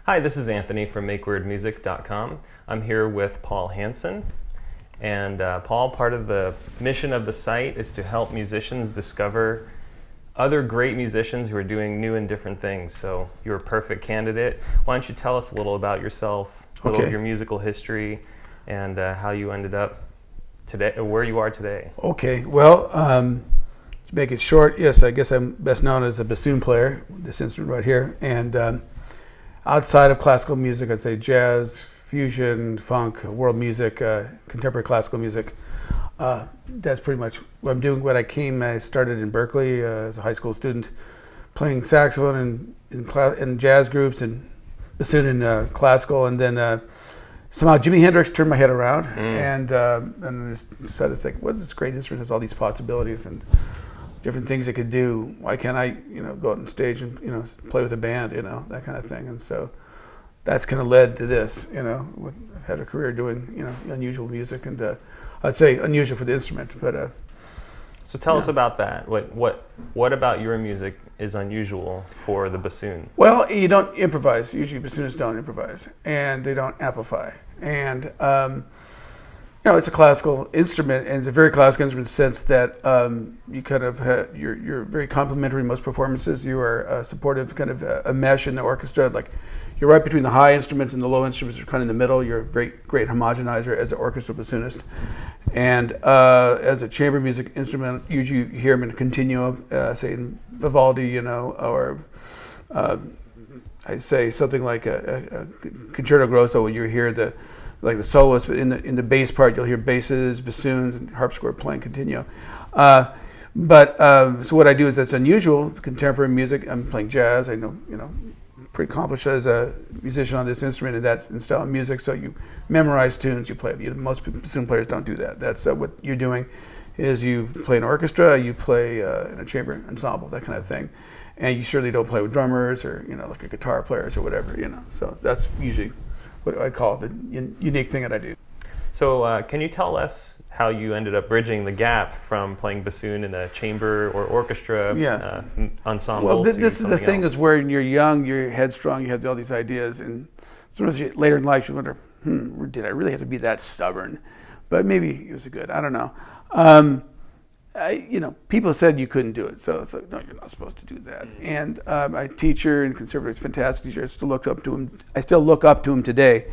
Hi, this is Anthony from MakeWeirdMusic.com. I'm here with Paul Hanson. And Paul, part of the mission of the site is to help musicians discover other great musicians who are doing new and different things. So you're a perfect candidate. Why don't you tell us a little about yourself, a little of your musical history, and how you ended up today, where you are today. Okay, well, to make it short, yes, I guess I'm best known as a bassoon player, this instrument right here. And outside of classical music, I'd say jazz, fusion, funk, world music, contemporary classical music. That's pretty much what I'm doing. I started in Berkeley as a high school student, playing saxophone in jazz groups and bassoon in classical, and then somehow Jimi Hendrix turned my head around, and I just decided to think, what's this great instrument? It has all these possibilities and different things it could do. Why can't I, go out on stage and play with a band, that kind of thing. And so that's kind of led to this. I've had a career doing unusual music, and I'd say unusual for the instrument, but. So tell us about that. What about your music is unusual for the bassoon? Well, you don't improvise. Usually bassoonists don't improvise, and they don't amplify. And it's a classical instrument, and it's a very classical instrument in the sense that you kind of you're very complementary in most performances. You are supportive, kind of a mesh in the orchestra. Like you're right between the high instruments and the low instruments. You're kind of in the middle. You're a very great homogenizer as an orchestra bassoonist. And as a chamber music instrument, usually you hear them in a continuum, say in Vivaldi, or I say something like a concerto grosso, where you hear the soloist, but in the bass part you'll hear basses, bassoons, and harpsichord playing continuo. So what I do is that's unusual. Contemporary music, I'm playing jazz. I know pretty accomplished as a musician on this instrument and that style of music. So you memorize tunes, you play. Most bassoon players don't do that. That's what you're doing, is you play an orchestra, you play in a chamber ensemble, that kind of thing. And you certainly don't play with drummers or like a guitar players or whatever. So that's usually what I call the unique thing that I do. So can you tell us how you ended up bridging the gap from playing bassoon in a chamber or orchestra ensemble? Well, this is the thing, is when you're young, you're headstrong, you have all these ideas, and sometimes later in life you wonder, did I really have to be that stubborn? But maybe it was good. I don't know. People said you couldn't do it, so it's like, no, you're not supposed to do that. And my teacher in conservatory, fantastic teacher. I still look up to him today.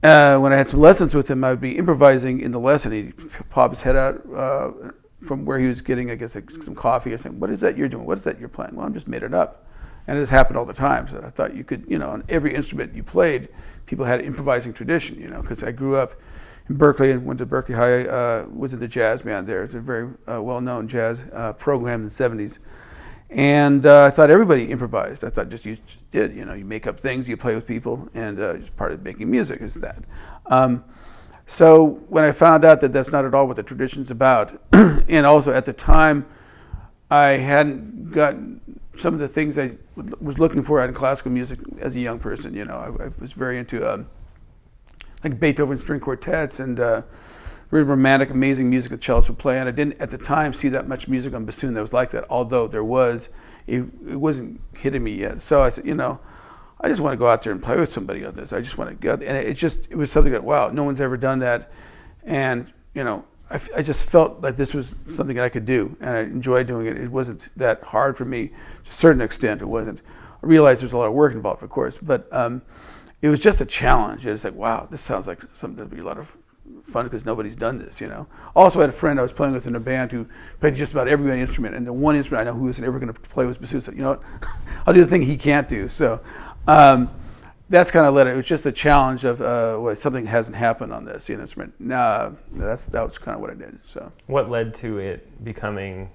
When I had some lessons with him, I would be improvising in the lesson. He'd pop his head out from where he was getting, I guess, some coffee or something. What is that you're doing? What is that you're playing? Well, I'm just made it up. And this happened all the time. So I thought you could, on every instrument you played, people had an improvising tradition, because I grew up in Berkeley and went to Berkeley High, was in the jazz band there. It's a very well-known jazz program in the 70s. And I thought everybody improvised. I thought just you did, you make up things, you play with people, and it's part of making music is that. So when I found out that that's not at all what the tradition's about, and also at the time, I hadn't gotten some of the things I was looking for out in classical music as a young person. I was very into like Beethoven string quartets and really romantic, amazing music that cellists would play. And I didn't, at the time, see that much music on bassoon that was like that, although there was. It wasn't hitting me yet. So I said, I just want to go out there and play with somebody on this. I just want to go. And it was something that, wow, no one's ever done that. And, I just felt like this was something that I could do, and I enjoyed doing it. It wasn't that hard for me. To a certain extent, it wasn't. I realized there's a lot of work involved, of course, but it was just a challenge. It's like, wow, this sounds like something that'd be a lot of fun because nobody's done this, Also, I had a friend I was playing with in a band who played just about every instrument, and the one instrument I know who wasn't ever going to play was bassoon. So, what? I'll do the thing he can't do. So that's kind of led it. It was just a challenge of something hasn't happened on this instrument. That was kind of what I did. So what led to it becoming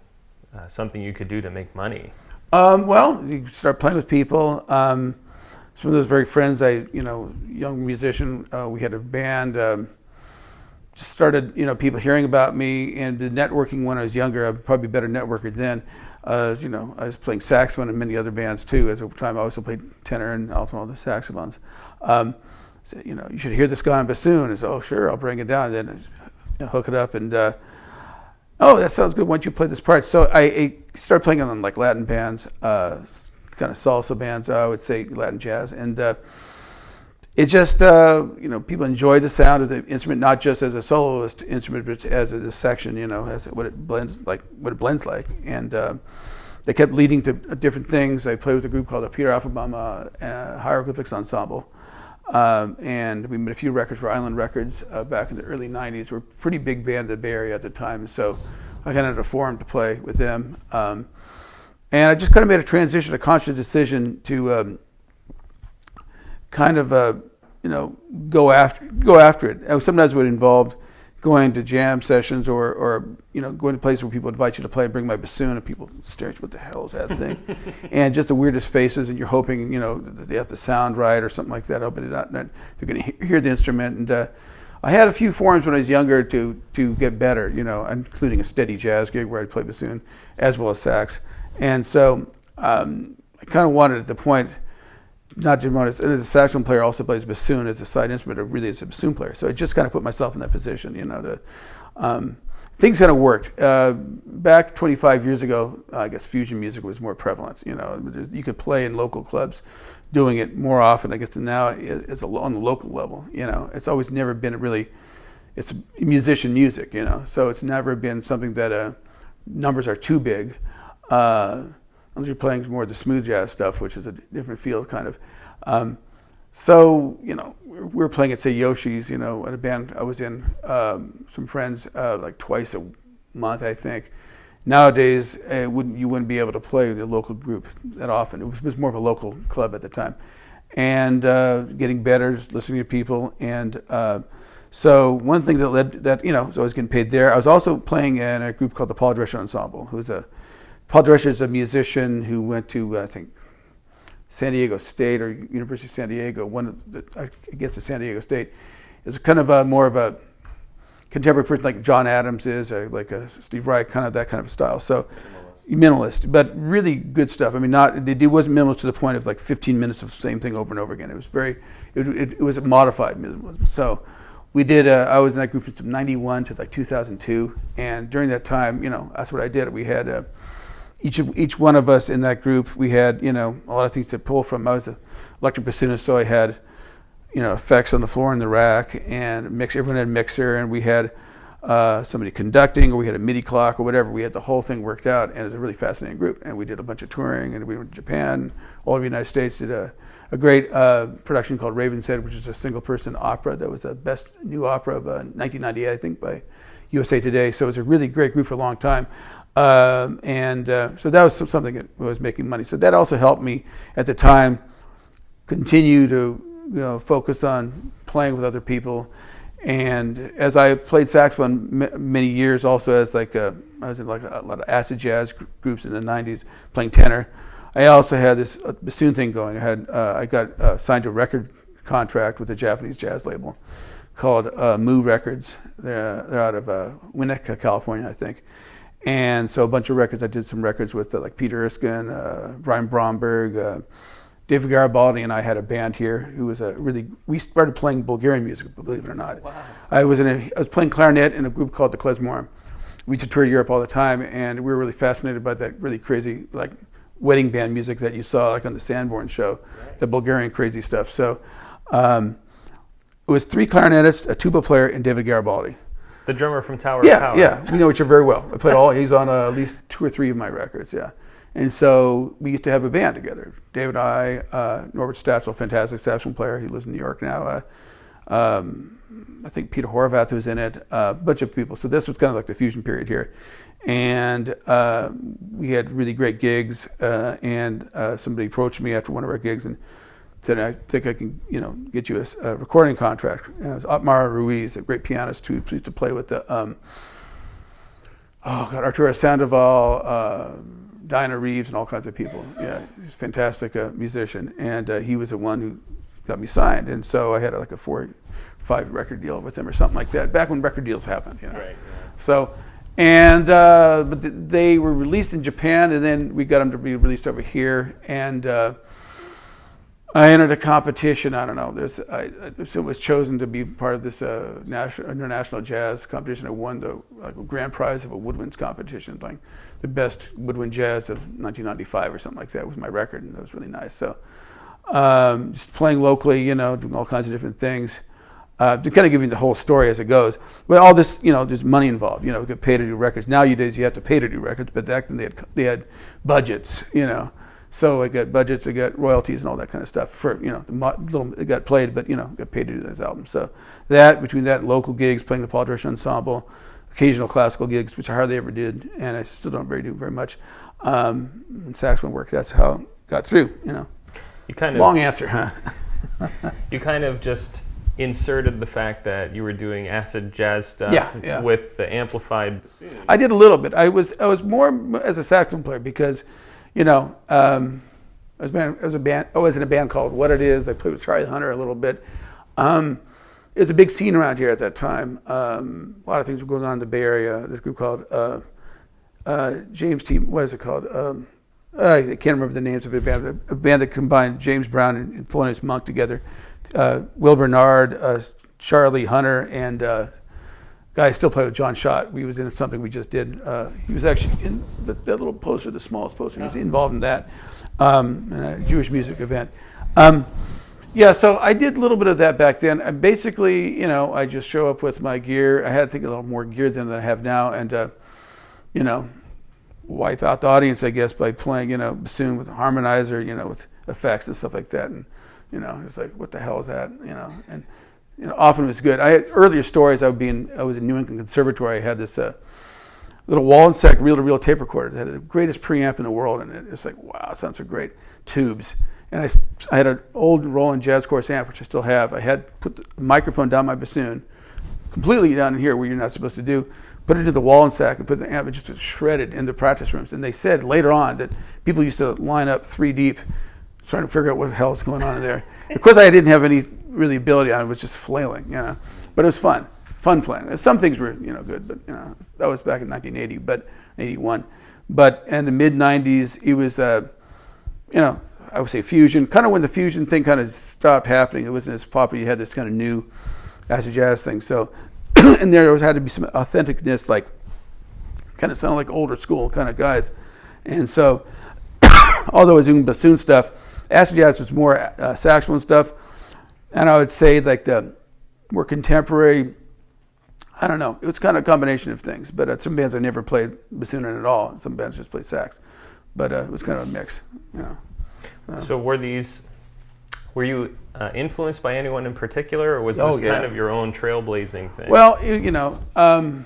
something you could do to make money? Well, you start playing with people. Some of those very friends, young musician, we had a band. Just started, people hearing about me, and the networking when I was younger. I'm probably a better networker then. I was playing saxophone in many other bands too. At the time, I also played tenor and alto and all the saxophones. So, you should hear this guy on bassoon. And so, oh, sure, I'll bring it down. And then hook it up, and oh, that sounds good. Why don't you play this part? So I started playing it on like Latin bands, kind of salsa bands, I would say Latin jazz, and it just people enjoy the sound of the instrument, not just as a soloist instrument, but as a section, as what it blends like, and they kept leading to different things. I played with a group called the Peter Alphabama Hieroglyphics Ensemble, and we made a few records for Island Records back in the early '90s. We're a pretty big band in the Bay Area at the time, so I kind of had a forum to play with them, and I just kind of made a transition, a conscious decision to go after it. Sometimes it would involve going to jam sessions or going to places where people invite you to play. Bring my bassoon, and people stare at you, what the hell is that thing? And just the weirdest faces, and you're hoping that they have to sound right or something like that. Hoping that they're going to hear the instrument. And I had a few forums when I was younger to get better, including a steady jazz gig where I'd play bassoon as well as sax. And so I kind of wanted at the point, not to want the saxophone player also plays bassoon as a side instrument, or really as a bassoon player. So I just kind of put myself in that position, things kind of worked. Back 25 years ago, I guess fusion music was more prevalent. You could play in local clubs doing it more often, I guess, than now it's on the local level. It's always never been it's musician music, so it's never been something that numbers are too big. Unless you're playing more of the smooth jazz stuff, which is a different field, kind of. So, we were playing at, say, Yoshi's, at a band I was in, some friends, like twice a month, I think. Nowadays, you wouldn't be able to play with a local group that often. It was more of a local club at the time. And getting better, listening to people. And so one thing that led that, I was always getting paid there. I was also playing in a group called the Paul Drescher Ensemble, Paul Drescher is a musician who went to, I think, San Diego State or University of San Diego. I guess it's San Diego State. Is kind of more of a contemporary person like John Adams is, like a Steve Reich, kind of that kind of style. So minimalist, but really good stuff. I mean, it wasn't minimalist to the point of like 15 minutes of the same thing over and over again. It was it was a modified minimalism. So we did. I was in that group from '91 to like 2002, and during that time, that's what I did. We had. Each one of us in that group, we had, a lot of things to pull from. I was an electric bassoonist, so I had, effects on the floor in the rack, and everyone had a mixer, and we had somebody conducting, or we had a MIDI clock or whatever. We had the whole thing worked out, and it was a really fascinating group. And we did a bunch of touring, and we went to Japan, all over the United States, did a great production called Raven's Head, which is a single-person opera. That was the best new opera of 1998, I think, by USA Today. So it was a really great group for a long time. So that was something that was making money. So that also helped me at the time continue to focus on playing with other people. And as I played saxophone many years, also as I was in like a lot of acid jazz groups in the '90s playing tenor. I also had this bassoon thing going. I got signed to a record contract with a Japanese jazz label called Moo Records. They're out of Winnetka, California, I think. And so a bunch of records. I did some records with like Peter Erskine, Brian Bromberg, David Garibaldi, and I had a band here who was we started playing Bulgarian music, believe it or not. Wow. I was playing clarinet in a group called the Klezmorim. We used to tour Europe all the time, and we were really fascinated by that really crazy like wedding band music that you saw like on the Sanborn show, right. The Bulgarian crazy stuff. So it was 3 clarinetists, a tuba player, and David Garibaldi. The drummer from Tower of Power. Yeah, we know each other very well. I played he's on at least 2 or 3 of my records, yeah. And so we used to have a band together. David and I, Norbert Statzel, fantastic saxophone player. He lives in New York now. I think Peter Horvath was in it, a bunch of people. So this was kind of like the fusion period here. And we had really great gigs, and somebody approached me after one of our gigs and said, I think I can, get you a recording contract. And it was Otmar Ruiz, a great pianist who used to play with the, Arturo Sandoval, Diana Reeves, and all kinds of people. Yeah, he's a fantastic musician. And he was the one who got me signed. And so I had like a 4 or 5 record deal with him or something like that, back when record deals happened. Right. Yeah. So, and but they were released in Japan, and then we got them to be released over here. And I entered a competition. I don't know. I was chosen to be part of this international jazz competition. I won the grand prize of a woodwinds competition, playing the best woodwind jazz of 1995 or something like that was my record, and that was really nice. So just playing locally, doing all kinds of different things. To kind of give you the whole story as it goes. Well, all this, there's money involved. You get paid to do records. Nowadays, you have to pay to do records, but back then they had budgets. So I got budgets, I got royalties, and all that kind of stuff. For it got played, but got paid to do those albums. So between that and local gigs, playing the Paul Dresch Ensemble, occasional classical gigs, which I hardly ever did, and I still don't do very much. And saxophone work. That's how I got through. You kind of long answer, huh? You kind of just inserted the fact that you were doing acid jazz stuff with the amplified bassoon. I did a little bit. I was more as a saxophone player because, I was in a band called What It Is. I played with Charlie Hunter a little bit. It was a big scene around here at that time. A lot of things were going on in the Bay Area. This group called James T. What is it called? I can't remember the names of it. A band that combined James Brown and Thelonious Monk together. Will Bernard, Charlie Hunter, and guy I still play with, John Schott. We was in something we just did. He was actually in that little poster, the smallest poster. He was involved in that, in a Jewish music event. So I did a little bit of that back then. I basically, I just show up with my gear. I had, I think, a little more gear than I have now, and wipe out the audience, I guess, by playing, bassoon with a harmonizer, with effects and stuff like that. And it's like, what the hell is that? And often it was good. I had earlier stories. I was in New England Conservatory. I had this little Wallensack reel-to-reel tape recorder that had the greatest preamp in the world, and it's like, wow, it sounds so great. Tubes. And I had an old Roland Jazz Chorus amp, which I still have. I had put the microphone down my bassoon, completely down in here where you're not supposed to do, put it into the Wallensack and put the amp, just shredded in the practice rooms. And they said later on that people used to line up 3 deep trying to figure out what the hell was going on in there. Of course, I didn't have any really ability on it. It was just flailing, But it was fun flailing. Some things were, good, but, that was back in 1980, but 81. But in the mid-90s, it was, I would say fusion. Kind of when the fusion thing kind of stopped happening. It wasn't as popular. You had this kind of new acid jazz thing. So, and there had to be some authenticness, like, kind of sounded like older school kind of guys. And so, although I was doing bassoon stuff, acid jazz was more saxophone stuff, and I would say like the more contemporary. I don't know. It was kind of a combination of things. But at some bands I never played bassoon in at all. Some bands just played sax. But it was kind of a mix. So were you influenced by anyone in particular, or was this kind of your own trailblazing thing? Well, a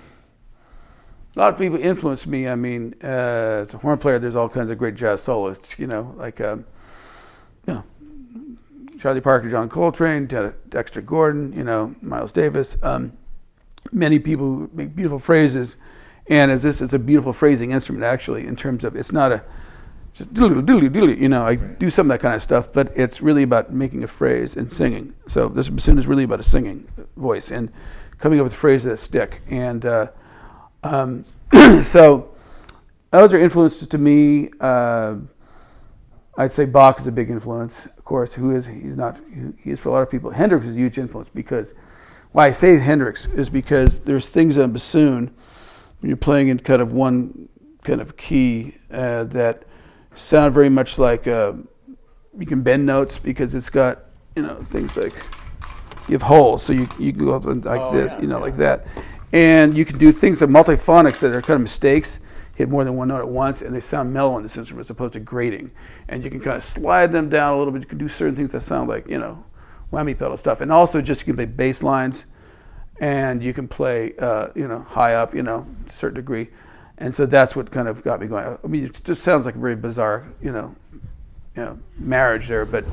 lot of people influenced me. I mean, as a horn player, there's all kinds of great jazz soloists, like Charlie Parker, John Coltrane, Dexter Gordon, Miles Davis. Many people who make beautiful phrases, and it's a beautiful phrasing instrument, actually, in terms of it's not a just doodly doodly doodly. I do some of that kind of stuff, but it's really about making a phrase and singing. So this bassoon is really about a singing voice and coming up with phrases that stick. And so those are influences to me. I'd say Bach is a big influence, of course. He is for a lot of people. Hendrix is a huge influence because why I say Hendrix is because there's things on bassoon when you're playing in kind of one kind of key that sound very much like you can bend notes because it's got things like you have holes, so you can go up like this, like that, and you can do things like multiphonics that are kind of mistakes. Hit more than one note at once, and they sound mellow in this instrument as opposed to grating. And you can kind of slide them down a little bit. You can do certain things that sound like, whammy pedal stuff. And also just you can play bass lines, and you can play, high up, to a certain degree. And so that's what kind of got me going. I mean, it just sounds like a very bizarre, marriage there, but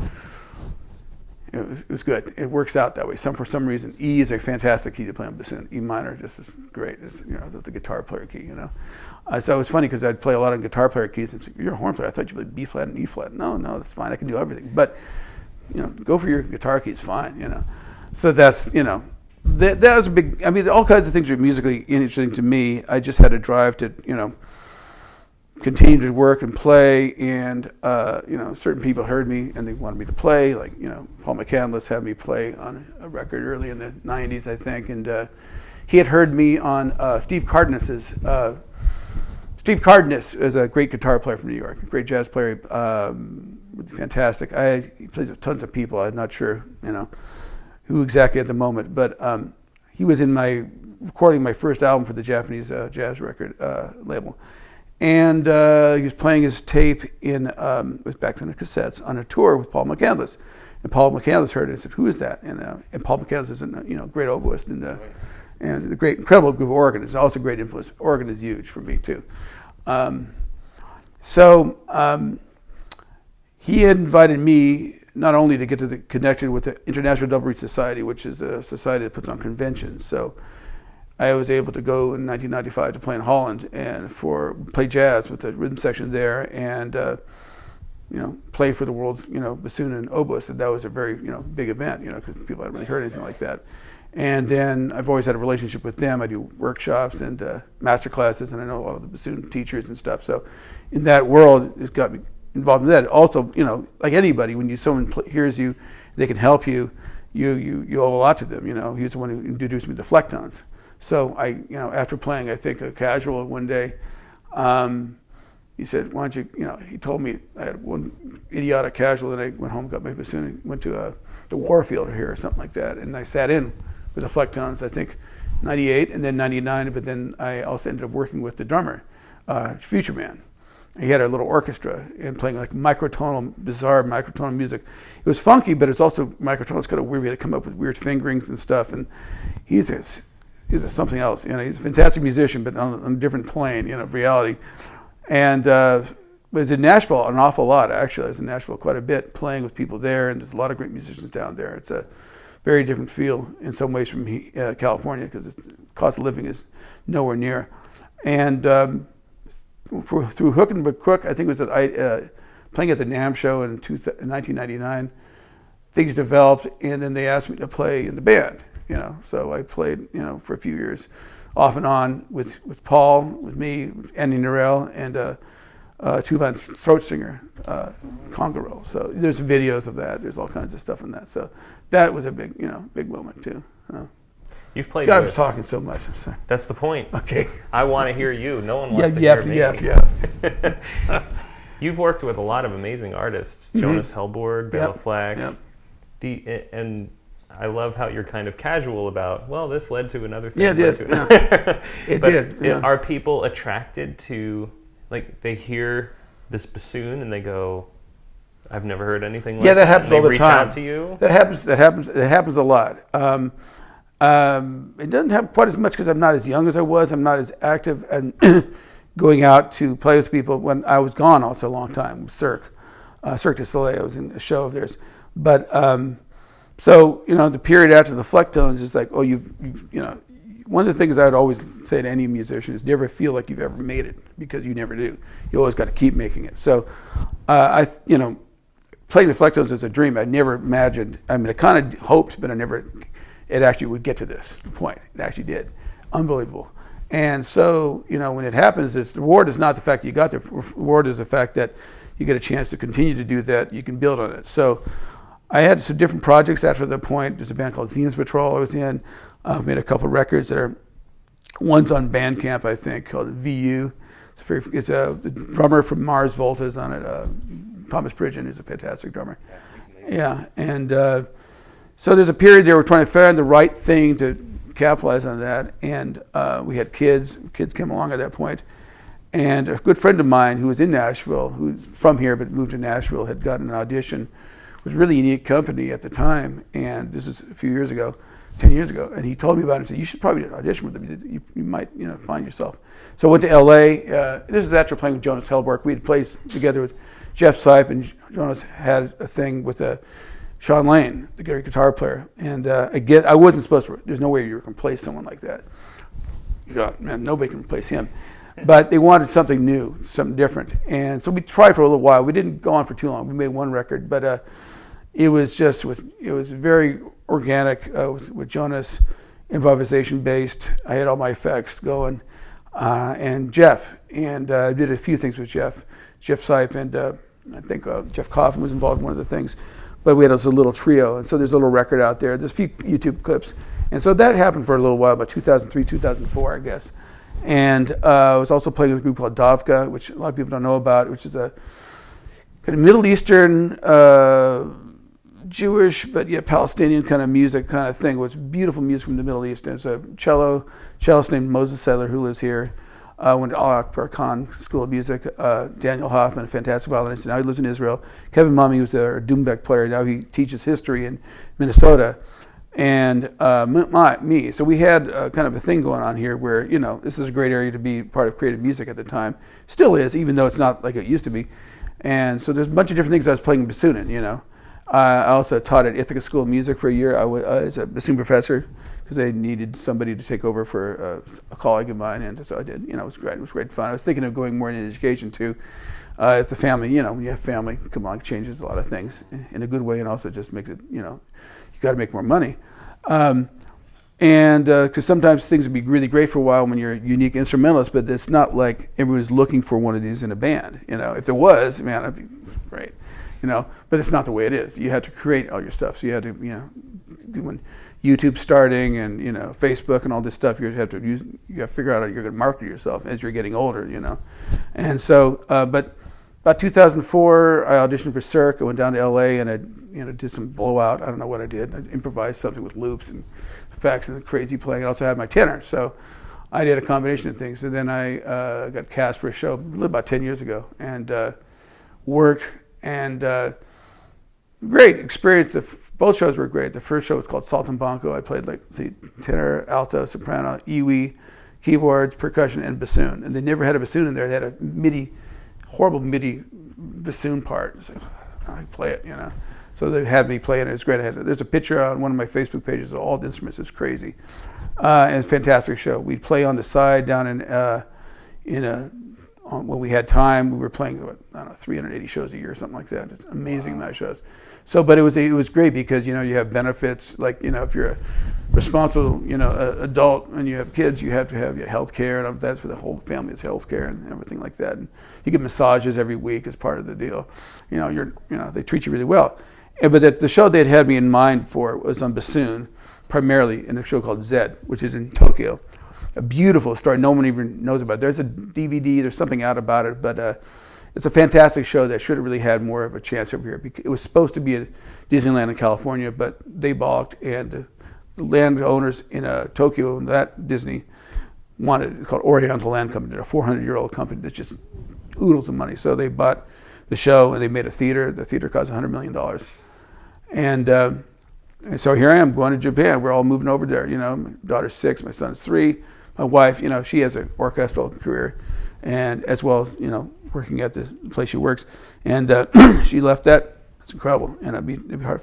it was good. It works out that way. For some reason, E is a fantastic key to play on bassoon. E minor just is great. It's the guitar player key. So it was funny because I'd play a lot of guitar player keys. And say, you're a horn player. I thought you played B flat and E flat. No, that's fine. I can do everything. But go for your guitar keys. Fine. So that's that was a big. I mean, all kinds of things are musically interesting to me. I just had a drive to continued to work and play, and certain people heard me and they wanted me to play. Like Paul McCandless had me play on a record early in the '90s, I think, and he had heard me on Steve Cardenas's. Steve Cardenas is a great guitar player from New York, a great jazz player, fantastic. He plays with tons of people. I'm not sure, who exactly at the moment, but he was in recording my first album for the Japanese jazz record label, and he was playing his tape it was back then the cassettes on a tour with Paul McCandless, and Paul McCandless heard it and said, "Who is that?" And Paul McCandless is a great oboist and a great, incredible group of organists. Also a great influence. Organ is huge for me too. He had invited me not only to get connected with the International Double Reed Society, which is a society that puts on conventions. So I was able to go in 1995 to play in Holland and play jazz with the rhythm section there, and play for the world's bassoon and oboist. And that was a very big event, because people hadn't really heard anything like that. And then I've always had a relationship with them. I do workshops and master classes, and I know a lot of the bassoon teachers and stuff. So in that world, it got me involved in that. Also, like anybody, when someone hears you, they can help you, you owe a lot to them. He's the one who introduced me to Flecktones. So after playing, I think, a casual one day, he said, "Why don't you?" He told me I had one idiotic casual, and I went home, got my bassoon, and went to the Warfield here or something like that, and I sat in with the Flecktones, I think, '98 and then '99. But then I also ended up working with the drummer, Future Man. He had a little orchestra and playing like bizarre microtonal music. It was funky, but it's also microtonal. It's kind of weird. We had to come up with weird fingerings and stuff. And he's something else. He's a fantastic musician, but on a different plane, of reality. And was in Nashville an awful lot, actually. I was in Nashville quite a bit, playing with people there, and there's a lot of great musicians down there. It's a very different feel in some ways from California, because the cost of living is nowhere near. And through hook and crook, I think it was playing at the NAMM show in 1999, things developed, and then they asked me to play in the band. So I played, for a few years, off and on with Paul, with me, Andy Norell, and two-line throat singer, conga roll. So there's videos of that. There's all kinds of stuff in that. So that was a big moment too. You've played. God, I'm talking so much. I'm sorry. That's the point. Okay. I want to hear you. No one wants to hear me. Yeah. You've worked with a lot of amazing artists: Jonas Hellborg, Bela Fleck. And I love how you're kind of casual about, well, this led to another thing. Yeah, it did. It did. Yeah. Are people attracted to, like, they hear this bassoon and they go, I've never heard anything like that? Yeah, that happens all the time. They reach out to you? That happens a lot. It doesn't happen quite as much because I'm not as young as I was. I'm not as active and going out to play with people. When I was gone also a long time, Cirque du Soleil. I was in a show of theirs. But so the period after the Flecktones is like, one of the things I would always say to any musician is never feel like you've ever made it, because you never do. You always got to keep making it. So playing the Flecktones is a dream. I never imagined. I mean, I kind of hoped, but it actually would get to this point. It actually did. Unbelievable. And so, when it happens, the reward is not the fact that you got there. The reward is the fact that you get a chance to continue to do that. You can build on it. So I had some different projects after that point. There's a band called Zillions Patrol I was in. I've made a couple of records one's on Bandcamp, I think, called VU. It's the drummer from Mars Volta is on it. Thomas Pridgeon is a fantastic drummer. Yeah, and so there's a period there we're trying to find the right thing to capitalize on that, and we had kids. Kids came along at that point, and a good friend of mine who was in Nashville, who's from here but moved to Nashville, had gotten an audition. It was a really unique company at the time, and this is a few years ago, 10 years ago, and he told me about it and said, you should probably audition with them. You might find yourself. So I went to L.A. This is after playing with Jonas Hellborg. We had played together with Jeff Sipe, and Jonas had a thing with Sean Lane, the great guitar player. And I wasn't supposed to. There's no way you can replace someone like that. Man, nobody can replace him. But they wanted something new, something different. And so we tried for a little while. We didn't go on for too long. We made one record, but it was very organic with Jonas, improvisation based. I had all my effects going. and Jeff, and I did a few things with Jeff Sipe, and I think Jeff Coffin was involved in one of the things. But we had a little trio, and so there's a little record out there. There's a few YouTube clips. And so that happened for a little while, about 2003, 2004, I guess. And I was also playing with a group called Davka, which a lot of people don't know about, which is a kind of Middle Eastern, Jewish, but yet Palestinian kind of music kind of thing. It was beautiful music from the Middle East. And it's a cellist named Moses Sedler who lives here. Went to Al Akbar Khan School of Music. Daniel Hoffman, a fantastic violinist. Now he lives in Israel. Kevin Mummy was a doumbek player. Now he teaches history in Minnesota. And me. So we had kind of a thing going on here where, this is a great area to be part of creative music at the time. Still is, even though it's not like it used to be. And so there's a bunch of different things I was playing bassoon in, I also taught at Ithaca School of Music for a year. I was as a bassoon professor because they needed somebody to take over for a colleague of mine, and so I did. It was great. It was great fun. I was thinking of going more into education too. As the family, when you have family, come on, it changes a lot of things in a good way, and also just makes it, you got to make more money. And because sometimes things would be really great for a while when you're a unique instrumentalist, but it's not like everyone's looking for one of these in a band. If there was, man, that'd be great. But it's not the way it is. You had to create all your stuff. So you had to, when YouTube's starting and, Facebook and all this stuff, you got to figure out how you're going to market yourself as you're getting older, And so, but about 2004, I auditioned for Cirque. I went down to LA and I, did some blowout. I don't know what I did. I improvised something with loops and effects and crazy playing. I also had my tenor. So I did a combination of things. And then I got cast for a show about 10 years ago and worked. And great experience. Both shows were great. The first show was called Saltimbanco. I played tenor, alto, soprano, iwi, keyboards, percussion, and bassoon. And they never had a bassoon in there. They had a horrible MIDI bassoon part. So I play it, So they had me play it. It was great. There's a picture on one of my Facebook pages of all the instruments. It's crazy. And it's a fantastic show. We'd play on the side down when we had time. We were playing 380 shows a year or something like that. It's an amazing amount of shows. So, but it was great because you have benefits if you're a responsible adult and you have kids, you have to have your health care, and that's for the whole family's health care and everything like that. And you get massages every week as part of the deal. They treat you really well. But the show they'd had me in mind for was on bassoon, primarily in a show called Zed, which is in Tokyo. A beautiful story. No one even knows about it. There's a DVD. There's something out about it, but it's a fantastic show that should have really had more of a chance over here. It was supposed to be at Disneyland in California, but they balked, and the landowners in Tokyo, that Disney wanted it, called Oriental Land Company, a 400-year-old company that's just oodles of money. So they bought the show and they made a theater. The theater cost $100 million, and so here I am going to Japan. We're all moving over there. My daughter's 6, my son's 3. My wife, she has an orchestral career, and as well as working at the place she works, and she left that. It's incredible, and it'd be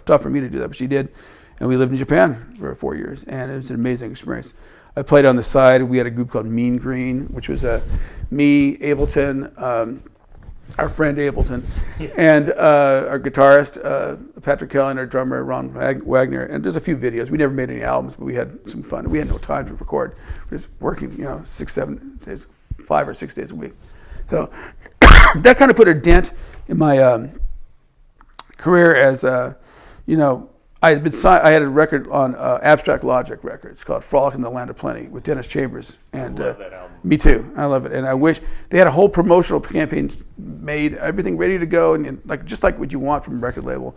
tough for me to do that, but she did, and we lived in Japan for 4 years, and it was an amazing experience. I played on the side. We had a group called Mean Green, which was me, Ableton, our friend Ableton, and our guitarist Patrick Kelly, and our drummer Ron Wagner. And there's a few videos. We never made any albums, but we had some fun. We had no time to record. We were just working, 5 or 6 days a week. So that kind of put a dent in my career as I had a record on Abstract Logic Records called "Frolic in the Land of Plenty" with Dennis Chambers, and I love that album. Me too. I love it, and I wish they had a whole promotional campaign made, everything ready to go, and just like what you want from a record label.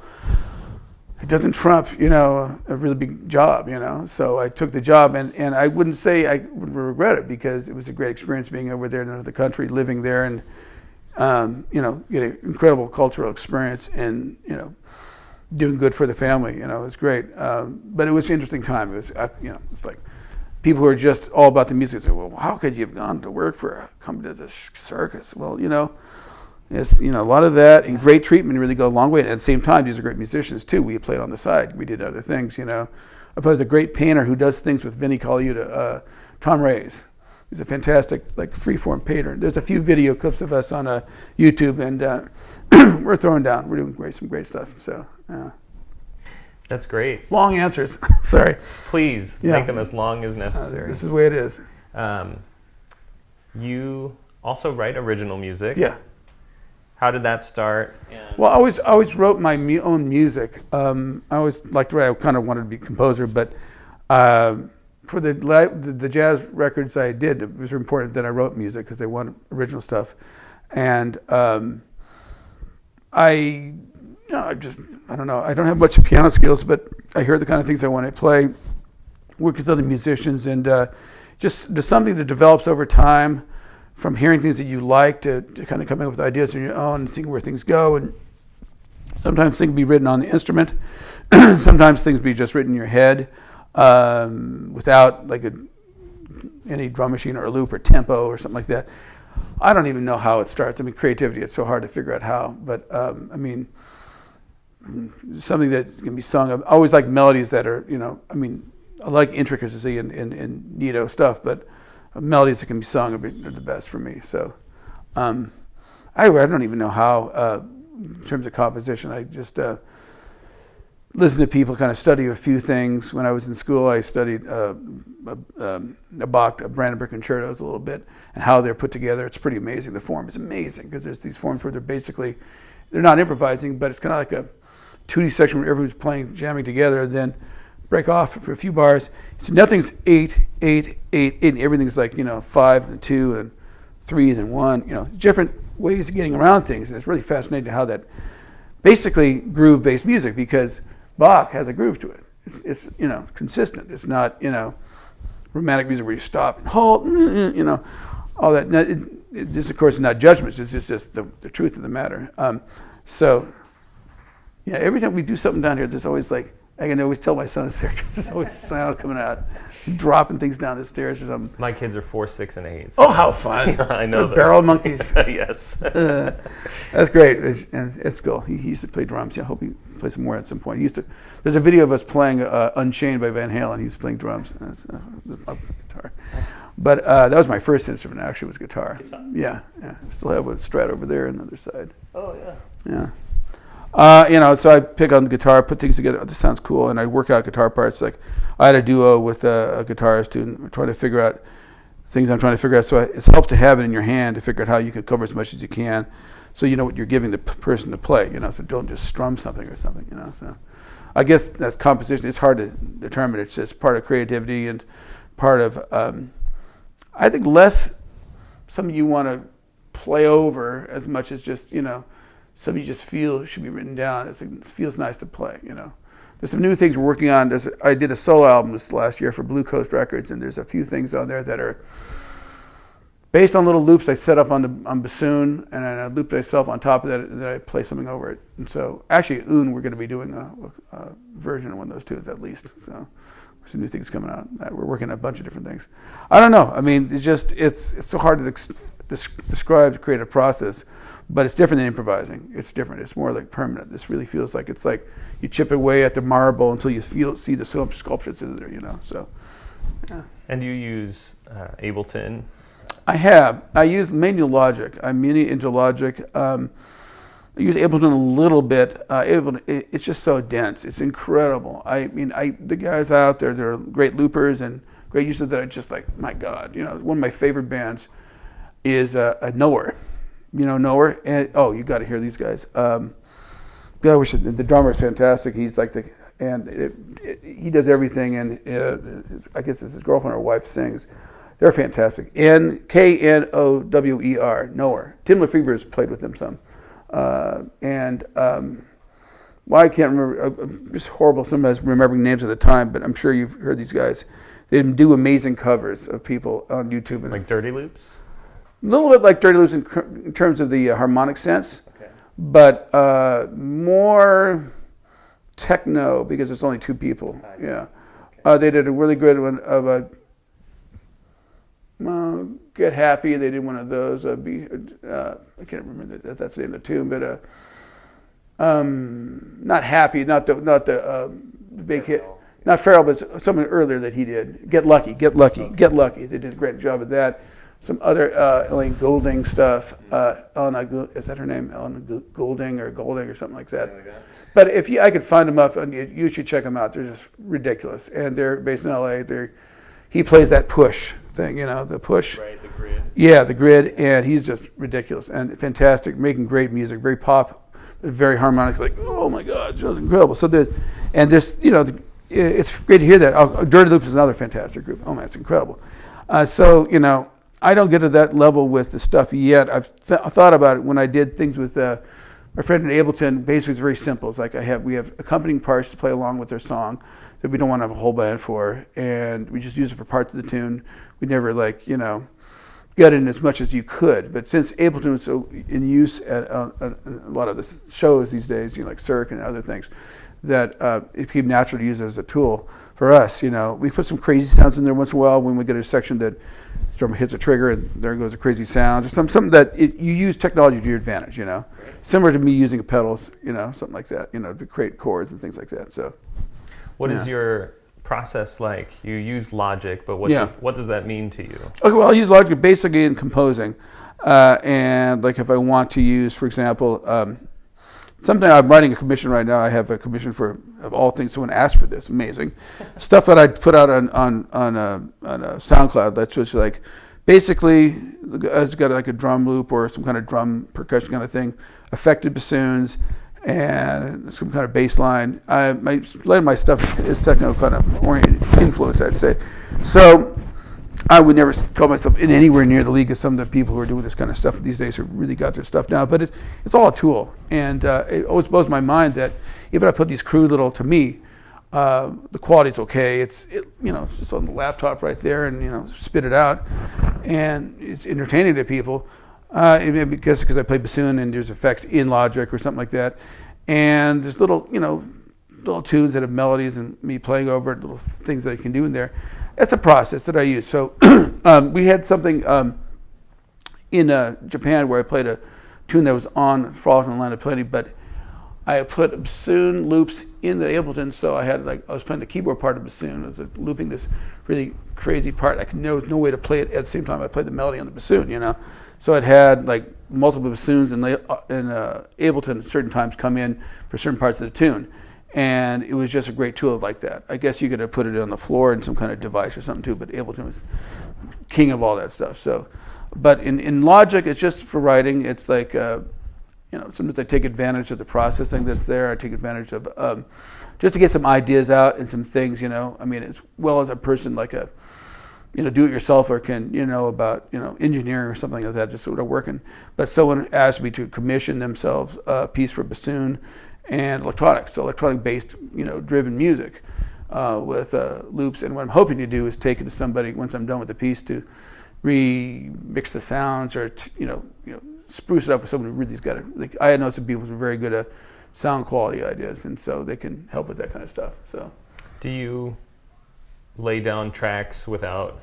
It doesn't trump, a really big job, So I took the job, and I wouldn't say I would regret it because it was a great experience being over there in another country, living there, and getting incredible cultural experience, and doing good for the family. It was great. But it was an interesting time. It was, it's like people who are just all about the music say, well, how could you have gone to work for a company that's a circus? Well, it's, a lot of that and great treatment really go a long way. And at the same time, these are great musicians too. We played on the side. We did other things, I played with a great painter who does things with Vinnie Colaiuta, Tom Reyes. He's a fantastic, freeform painter. There's a few video clips of us on YouTube, and we're throwing down. We're doing some great stuff. So, that's great. Long answers. Sorry. Please make them as long as necessary. This is the way it is. You also write original music. Yeah. How did that start? Well, I always wrote my own music. I always liked to write. I kind of wanted to be a composer, but for the jazz records I did, it was important that I wrote music because they wanted original stuff. And I don't know. I don't have much piano skills, but I hear the kind of things I want to play, work with other musicians, and just something that develops over time from hearing things that you like to kind of coming up with ideas on your own and seeing where things go. And sometimes things be written on the instrument. Sometimes things be just written in your head without like any drum machine or a loop or tempo or something like that. I don't even know how it starts. I mean, creativity, it's so hard to figure out how. But, I mean, something that can be sung. I always like melodies that are, I like intricacy and neato stuff, but melodies that can be sung are the best for me. So, I don't even know how, in terms of composition, I just listen to people, kind of study a few things. When I was in school, I studied Bach, Brandenburg concertos a little bit, and how they're put together. It's pretty amazing. The form is amazing because there's these forms where they're not improvising, but it's kind of like a 2D section where everyone's jamming together, and then break off for a few bars. So nothing's 8, 8, 8, 8, and everything's like 5 and 2 and 3 and 1. Different ways of getting around things, and it's really fascinating how that basically groove-based music, because Bach has a groove to it. It's consistent. It's not romantic music where you stop and halt, all that. Now, this of course is not judgments. It's just the truth of the matter. So every time we do something down here, there's always I can always tell my son is there because there's always sound coming out, dropping things down the stairs or something. My kids are 4, 6, and 8. So. Oh, how fun! I know. Barrel monkeys. Yes. That's great. It's cool. He used to play drums. I hope he plays some more at some point. There's a video of us playing Unchained by Van Halen. He was playing drums. That's guitar. But that was my first instrument. Actually, was guitar. Yeah. I still have a Strat over there on the other side. Oh yeah. Yeah. So I pick on the guitar, put things together. Oh, this sounds cool, and I work out guitar parts. Like I had a duo with a guitarist, and we're trying to figure out things I'm trying to figure out. So it helps to have it in your hand to figure out how you can cover as much as you can, so you know what you're giving the person to play. So don't just strum something or something. So I guess that's composition. It's hard to determine. It's just part of creativity and part of I think less something you want to play over as much as just something you just feel should be written down. It feels nice to play, There's some new things we're working on. I did a solo album this last year for Blue Coast Records, and there's a few things on there that are based on little loops I set up on Bassoon, and then I looped myself on top of that, and then I play something over it. And so, actually, we're going to be doing a version of one of those tunes at least. So, some new things coming out. We're working on a bunch of different things. I don't know. I mean, it's so hard to describe the creative process. But it's different than improvising. It's different. It's more like permanent. This really feels like it's like you chip away at the marble until you see the sculpture through there, So, yeah. And you use Ableton? I use mainly Logic. I'm mainly into Logic. I use Ableton a little bit. Ableton, it's just so dense. It's incredible. I mean, the guys out there, they're great loopers and great users that are just like, my God. One of my favorite bands is Nowhere. Nowhere, and you got to hear these guys. The drummer is fantastic. He's like he does everything, and I guess it's his girlfriend or wife sings. They're fantastic. Knower, Nowhere. Tim Lefebvre's played with them some, I can't remember. I'm just horrible sometimes remembering names at the time, but I'm sure you've heard these guys. They do amazing covers of people on YouTube. Like Dirty Loops. A little bit like Dirty Loops in terms of the harmonic sense, but more techno because it's only two people. Yeah, they did a really good one of Get Happy. They did one of those. I can't remember that's the name of the tune, but not Happy, not the big hit, not Feral, but something earlier that he did. Get Lucky. They did a great job of that. Some other Elaine Goulding stuff. Is that her name? Ellen Goulding or something like that. But I could find them up, and you should check them out. They're just ridiculous, and they're based in L.A. He plays that push thing, the push. Right, the grid. Yeah, the grid, and he's just ridiculous and fantastic, making great music, very pop, very harmonic. Like, oh my God, it was incredible. So it's great to hear that. Oh, Dirty Loops is another fantastic group. Oh man, it's incredible. So I don't get to that level with the stuff yet. I've thought about it when I did things with my friend in Ableton. Basically, it's very simple. It's like we have accompanying parts to play along with their song that we don't want to have a whole band for, and we just use it for parts of the tune. We never gut in as much as you could. But since Ableton is so in use at a lot of the shows these days, like Cirque and other things, that it became natural to use as a tool for us. We put some crazy sounds in there once in a while when we get a section that drummer hits a trigger and there goes a crazy sound, or something that you use technology to your advantage. Similar to me using a pedals, something like that. To create chords and things like that. So, what is your process like? You use Logic, but what does that mean to you? Okay, well, I use Logic basically in composing, and like if I want to use, for example, something I'm writing a commission right now. I have a commission for, of all things, someone asked for this. Amazing stuff that I put out on a SoundCloud. That's just like basically it's got like a drum loop or some kind of drum percussion kind of thing, affected bassoons, and some kind of bass line. A lot of my stuff is techno kind of oriented influence, I'd say. So I would never call myself in anywhere near the league of some of the people who are doing this kind of stuff these days, who really got their stuff down. But it's all a tool, and it always blows my mind that even I put these crude little, to me, the quality's okay. It's just on the laptop right there, and spit it out, and it's entertaining to people. Because I play bassoon and there's effects in Logic or something like that, and there's little tunes that have melodies and me playing over it, little things that I can do in there. That's a process that I use. So we had something in Japan where I played a tune that was on Frolic in the Land of Plenty, but I put bassoon loops in the Ableton, so I was playing the keyboard part of bassoon. I was looping this really crazy part. There was no way to play it at the same time I played the melody on the bassoon, So it had like multiple bassoons in Ableton at certain times come in for certain parts of the tune. And it was just a great tool like that. I guess you could have put it on the floor in some kind of device or something too, but Ableton was king of all that stuff. So, but in Logic, it's just for writing. It's like, sometimes I take advantage of the processing that's there. I take advantage of just to get some ideas out and some things, as well as a person like a, do-it-yourselfer can, about, engineering or something like that, just sort of working. But someone asked me to commission themselves a piece for bassoon and electronics, so electronic-based, driven music with loops. And what I'm hoping to do is take it to somebody once I'm done with the piece to remix the sounds or spruce it up with someone who really's got it. I know some people who are very good at sound quality ideas, and so they can help with that kind of stuff. So, do you lay down tracks without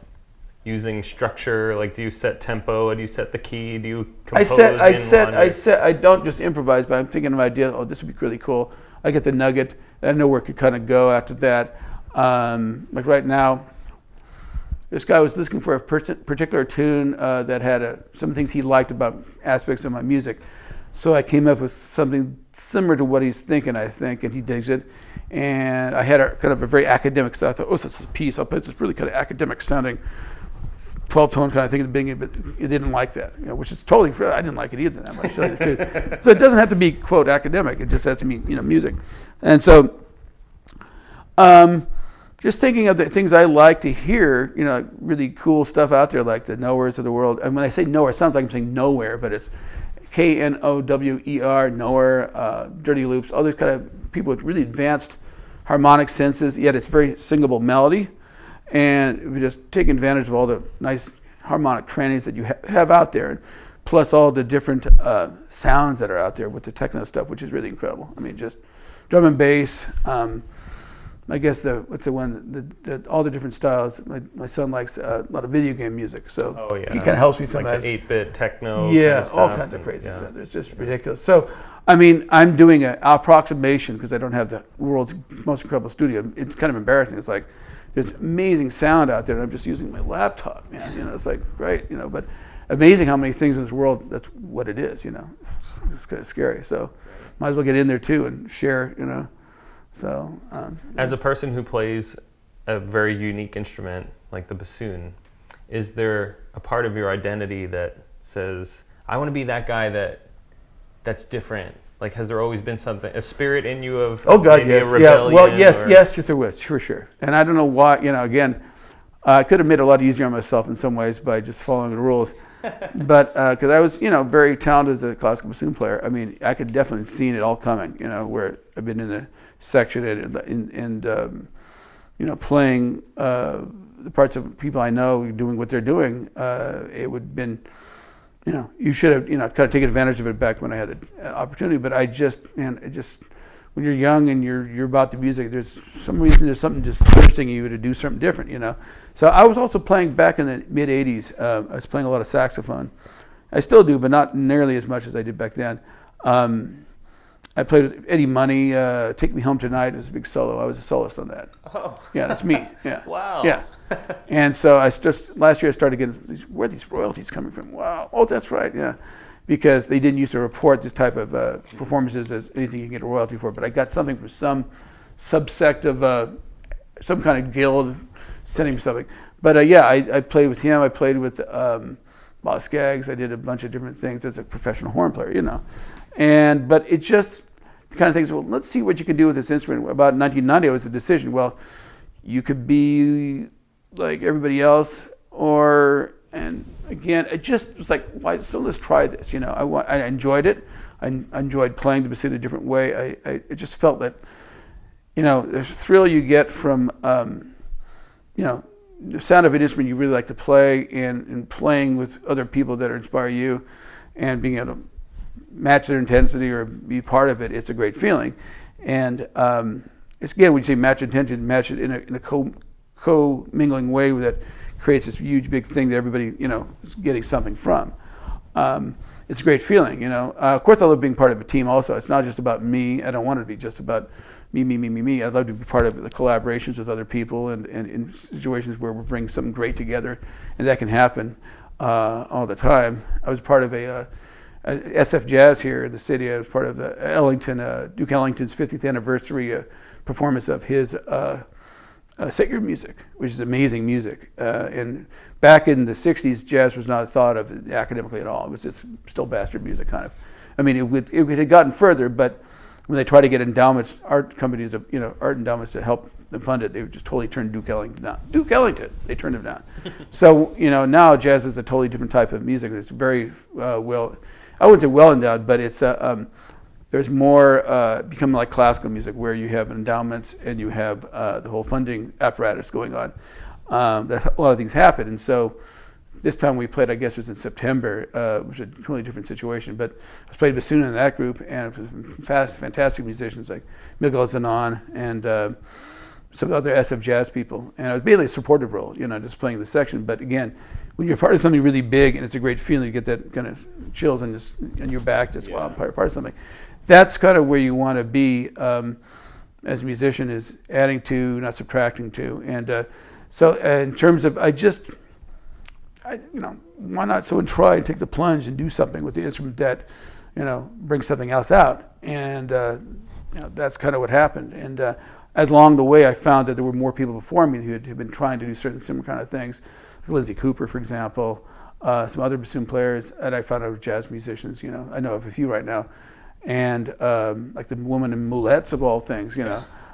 using structure? Like, do you set tempo? Do you set the key? Do you compose? I don't just improvise, but I'm thinking of an idea. Oh, this would be really cool. I get the nugget. I know where it could kind of go after that. Like right now, this guy was listening for a particular tune that had some things he liked about aspects of my music. So I came up with something similar to what he's thinking, I think, and he digs it. And I had kind of a very academic style. I thought, this is a piece. I'll put this really kind of academic sounding 12-tone kind of thing at the beginning, but it didn't like that, which is totally fair. I didn't like it either that much. To tell you the truth. So it doesn't have to be, quote, academic. It just has to be, music. And so just thinking of the things I like to hear, really cool stuff out there, like the Nowheres of the world. And when I say nowhere, it sounds like I'm saying nowhere, but it's Knower, Nowhere, Dirty Loops, all those kind of people with really advanced harmonic senses, yet it's very singable melody. And we just take advantage of all the nice harmonic crannies that you have out there, plus all the different sounds that are out there with the techno stuff, which is really incredible. Just drum and bass. I guess all the different styles. My son likes a lot of video game music, so he kind of helps me sometimes. Like the 8-bit techno. Yeah, all kinds of crazy stuff. It's just ridiculous. So, I'm doing an approximation because I don't have the world's most incredible studio. It's kind of embarrassing. It's like there's amazing sound out there, and I'm just using my laptop, man. It's like great, but amazing how many things in this world. That's what it is, It's kind of scary. So, might as well get in there too and share, So, as a person who plays a very unique instrument like the bassoon, is there a part of your identity that says, I want to be that guy that's different? Like, has there always been something, a spirit in you of oh God, maybe yes, a rebellion? yeah, well, yes, there was, for sure. And I don't know why, again, I could have made it a lot easier on myself in some ways by just following the rules. But because I was, very talented as a classical bassoon player. I mean, I could definitely seen it all coming. Where I've been in the section and playing the parts of people I know doing what they're doing. It would have been, you should have, kind of taken advantage of it back when I had the opportunity. But when you're young and you're about the music, there's something just thirsting you to do something different, So I was also playing back in the mid '80s. I was playing a lot of saxophone. I still do, but not nearly as much as I did back then. I played with Eddie Money. "Take Me Home Tonight" was a big solo. I was a soloist on that. Oh, yeah, that's me. Yeah. Wow. Yeah. And so last year I started getting where are these royalties coming from? Wow. Oh, that's right. Yeah. Because they didn't used to report this type of performances as anything you can get a royalty for. But I got something from some subsect of some kind of guild sending me something. But I played with him. I played with Boss Skaggs. I did a bunch of different things as a professional horn player, But it just kind of thinks, well, let's see what you can do with this instrument. About 1990, it was a decision. Well, you could be like everybody else, and again, it just was like, why? So let's try this. I enjoyed it. I enjoyed playing the bassoon a different way. I just felt that, there's a thrill you get from, the sound of an instrument you really like to play, and playing with other people that inspire you, and being able to match their intensity or be part of it. It's a great feeling, and it's again, when you say match intention, match it in a co-mingling way that creates this huge big thing that everybody is getting something from. It's a great feeling, Of course, I love being part of a team. Also, it's not just about me. I don't want it to be just about me. I'd love to be part of the collaborations with other people and in situations where we're bringing something great together, and that can happen all the time. I was part of a SF Jazz here in the city. I was part of the Duke Ellington's 50th anniversary performance of his secular music, which is amazing music. And back in the 60s, jazz was not thought of academically at all. It was just still bastard music, kind of. I mean, it had gotten further, but when they tried to get endowments, art companies, art endowments to help them fund it, they would just totally turn Duke Ellington down. Duke Ellington, they turned him down. So, now jazz is a totally different type of music. It's very I wouldn't say well endowed, but it's there's more becoming like classical music, where you have endowments and you have the whole funding apparatus going on. A lot of things happen, and so this time we played, I guess it was in September, which was a totally different situation. But I played bassoon in that group, and it was fantastic musicians like Miguel Zanon and some other SF jazz people, and it was basically a supportive role, just playing the section. But again, when you're part of something really big, and it's a great feeling, you get that kind of chills on your back, just wow, I'm part of something. That's kind of where you want to be as a musician, is adding to, not subtracting to. And so in terms of, why not someone try and take the plunge and do something with the instrument that, brings something else out. And that's kind of what happened. And along the way, I found that there were more people before me who had been trying to do certain similar kind of things. Lindsay Cooper, for example, some other bassoon players, and I found out jazz musicians. I know of a few right now, and like the woman in Moulettes of all things.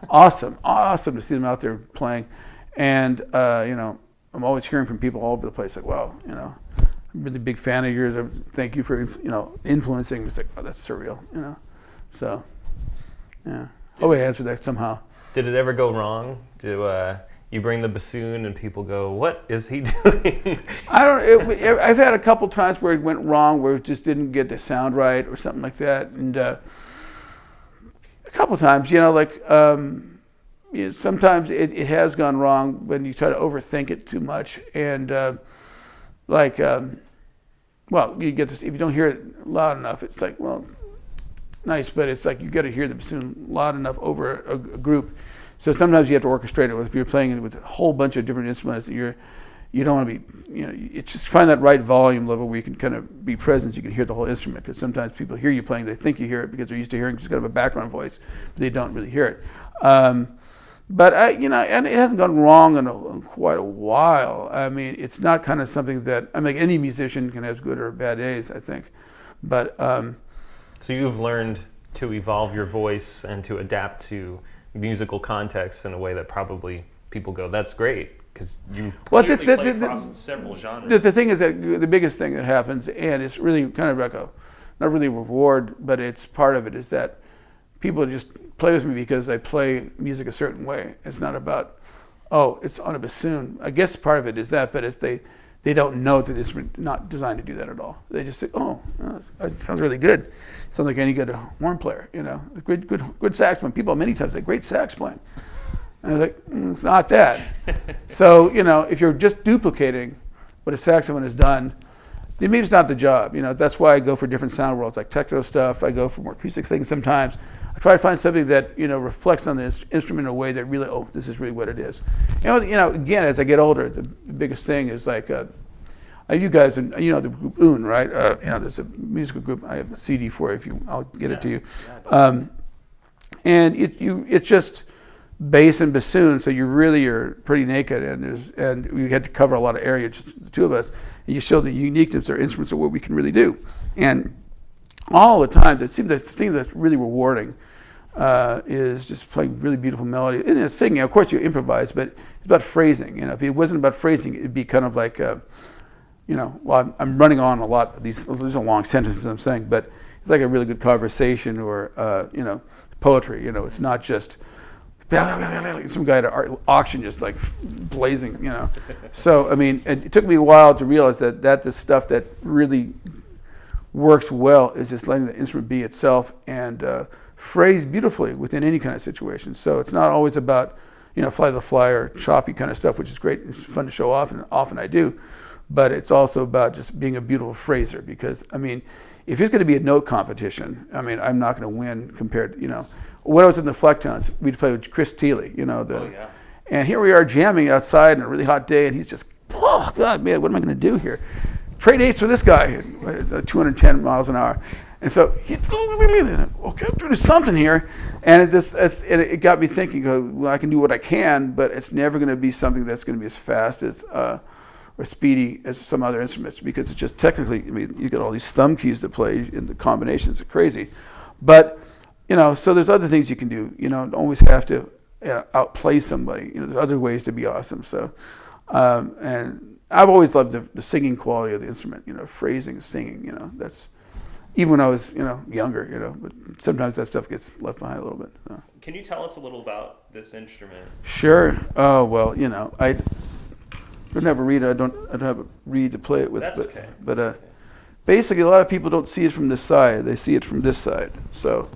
Awesome to see them out there playing, and I'm always hearing from people all over the place like, wow, I'm a really big fan of yours. Thank you for influencing. It's like, oh, that's surreal. So yeah. Oh, I answered that somehow. Did it ever go wrong? Do you bring the bassoon and people go, what is he doing? I've had a couple times where it went wrong, where it just didn't get the sound right or something like that. And a couple times, sometimes it has gone wrong when you try to overthink it too much. And you get this, if you don't hear it loud enough, it's like, well, nice, but it's like you got to hear the bassoon loud enough over a group. So sometimes you have to orchestrate it. If you're playing it with a whole bunch of different instruments, you don't want to be, it's just find that right volume level where you can kind of be present. You can hear the whole instrument, because sometimes people hear you playing, they think you hear it because they're used to hearing just kind of a background voice, but they don't really hear it. But and it hasn't gone wrong in quite a while. I mean, it's not kind of something that any musician can have good or bad days, I think. But so you've learned to evolve your voice and to adapt to musical contexts in a way that probably people go, "That's great," because you clearly play across several genres. The thing is that the biggest thing that happens, and it's really kind of like not really reward, but it's part of it, is that people just play with me because I play music a certain way. It's not about, it's on a bassoon. I guess part of it is that, but if they don't know that it's not designed to do that at all. They just say, it sounds really good. Sounds like any good horn player, good saxophone. People many times say, great sax playing. And I was like, it's not that. So, if you're just duplicating what a saxophone has done, maybe it's not the job. That's why I go for different sound worlds, like techno stuff. I go for more acoustic things sometimes. I try to find something that reflects on the instrument in a way that really, this is really what it is. Again, as I get older, the biggest thing is like, you guys, and the group Un, right? There's a musical group. I have a CD for it. I'll get it to you. And it's just bass and bassoon, so you're pretty naked, and we had to cover a lot of area, just the two of us. And you show the uniqueness of our instruments of what we can really do, and all the time, it seems the thing that's really rewarding is just playing really beautiful melody. And it's singing, of course, you improvise, but it's about phrasing. If it wasn't about phrasing, it'd be kind of like, I'm running on a lot. These are long sentences I'm saying, but it's like a really good conversation or, poetry. It's not just some guy at an auction just like blazing. So, it took me a while to realize that the stuff that really works well is just letting the instrument be itself and phrase beautifully within any kind of situation. So it's not always about fly the fly or choppy kind of stuff, which is great. It's fun to show off, and often I do. But it's also about just being a beautiful phraser, because if it's going to be a note competition, I'm not going to win compared. When I was in the Flecktones, we'd play with Chris Thiele. And here we are jamming outside on a really hot day, and he's just, oh God, man, what am I going to do here? Trade eights for this guy, 210 miles an hour. And so he's, okay, I'm doing something here. And it got me thinking, well, I can do what I can, but it's never going to be something that's going to be as fast as or speedy as some other instruments, because it's just technically, you got all these thumb keys to play, and the combinations are crazy. But, so there's other things you can do. You don't always have to outplay somebody. There's other ways to be awesome. So, and I've always loved the singing quality of the instrument, phrasing, singing, that's, even when I was, younger, but sometimes that stuff gets left behind a little bit. So. Can you tell us a little about this instrument? Sure. Oh, well, I don't have a reed. I don't have a reed to play it with. That's okay. But okay. Basically, a lot of people don't see it from this side. They see it from this side. So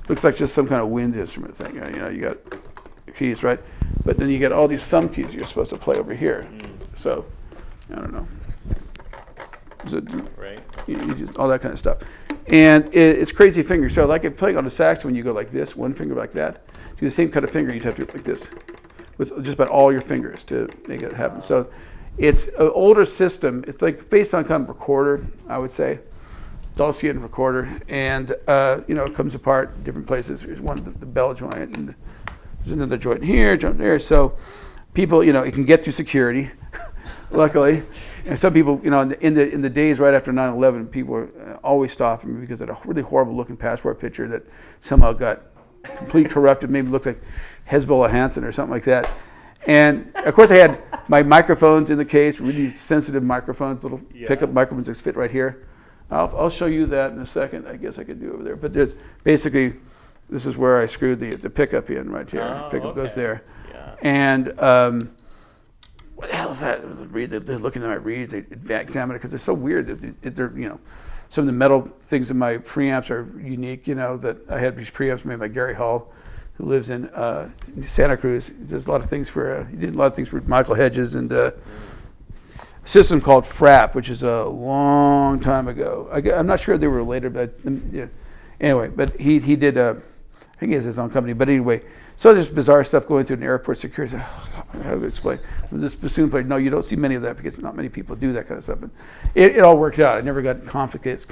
it looks like just some kind of wind instrument thing. You got the keys, right? But then you get all these thumb keys you're supposed to play over here. So I don't know. Right. You just, all that kind of stuff. And it's crazy fingers. So like playing on a saxophone, you go like this, one finger like that. Do the same kind of finger, you'd have to do it like this, with just about all your fingers to make it happen. So it's an older system. It's like based on kind of recorder, I would say, Dulcian recorder. And, it comes apart different places. There's one, the bell joint, and there's another joint here, joint there. So people, it can get through security, luckily. And some people, in the days right after 9/11, people were always stopping me because of a really horrible looking passport picture that somehow got completely corrupted, maybe looked like Hezbollah Hanson or something like that. And of course I had my microphones in the case, really sensitive microphones, little pickup microphones that fit right here. I'll show you that in a second. I guess I could do over there. But there's basically, this is where I screwed the pickup in right here. Pickup goes there. Yeah. And what the hell is that? They're looking at my reeds. They examine it because they're so weird. They're some of the metal things in my preamps are unique. That I had these preamps made by Gary Hall, who lives in Santa Cruz. He does a lot of things he did a lot of things for Michael Hedges and a system called Frap, which is a long time ago. I'm not sure if they were related, but anyway. But he did. I think he has his own company. But anyway. So there's bizarre stuff going through an airport security. How to explain? This bassoon player, no, you don't see many of that because not many people do that kind of stuff. And it all worked out. I never got confiscated.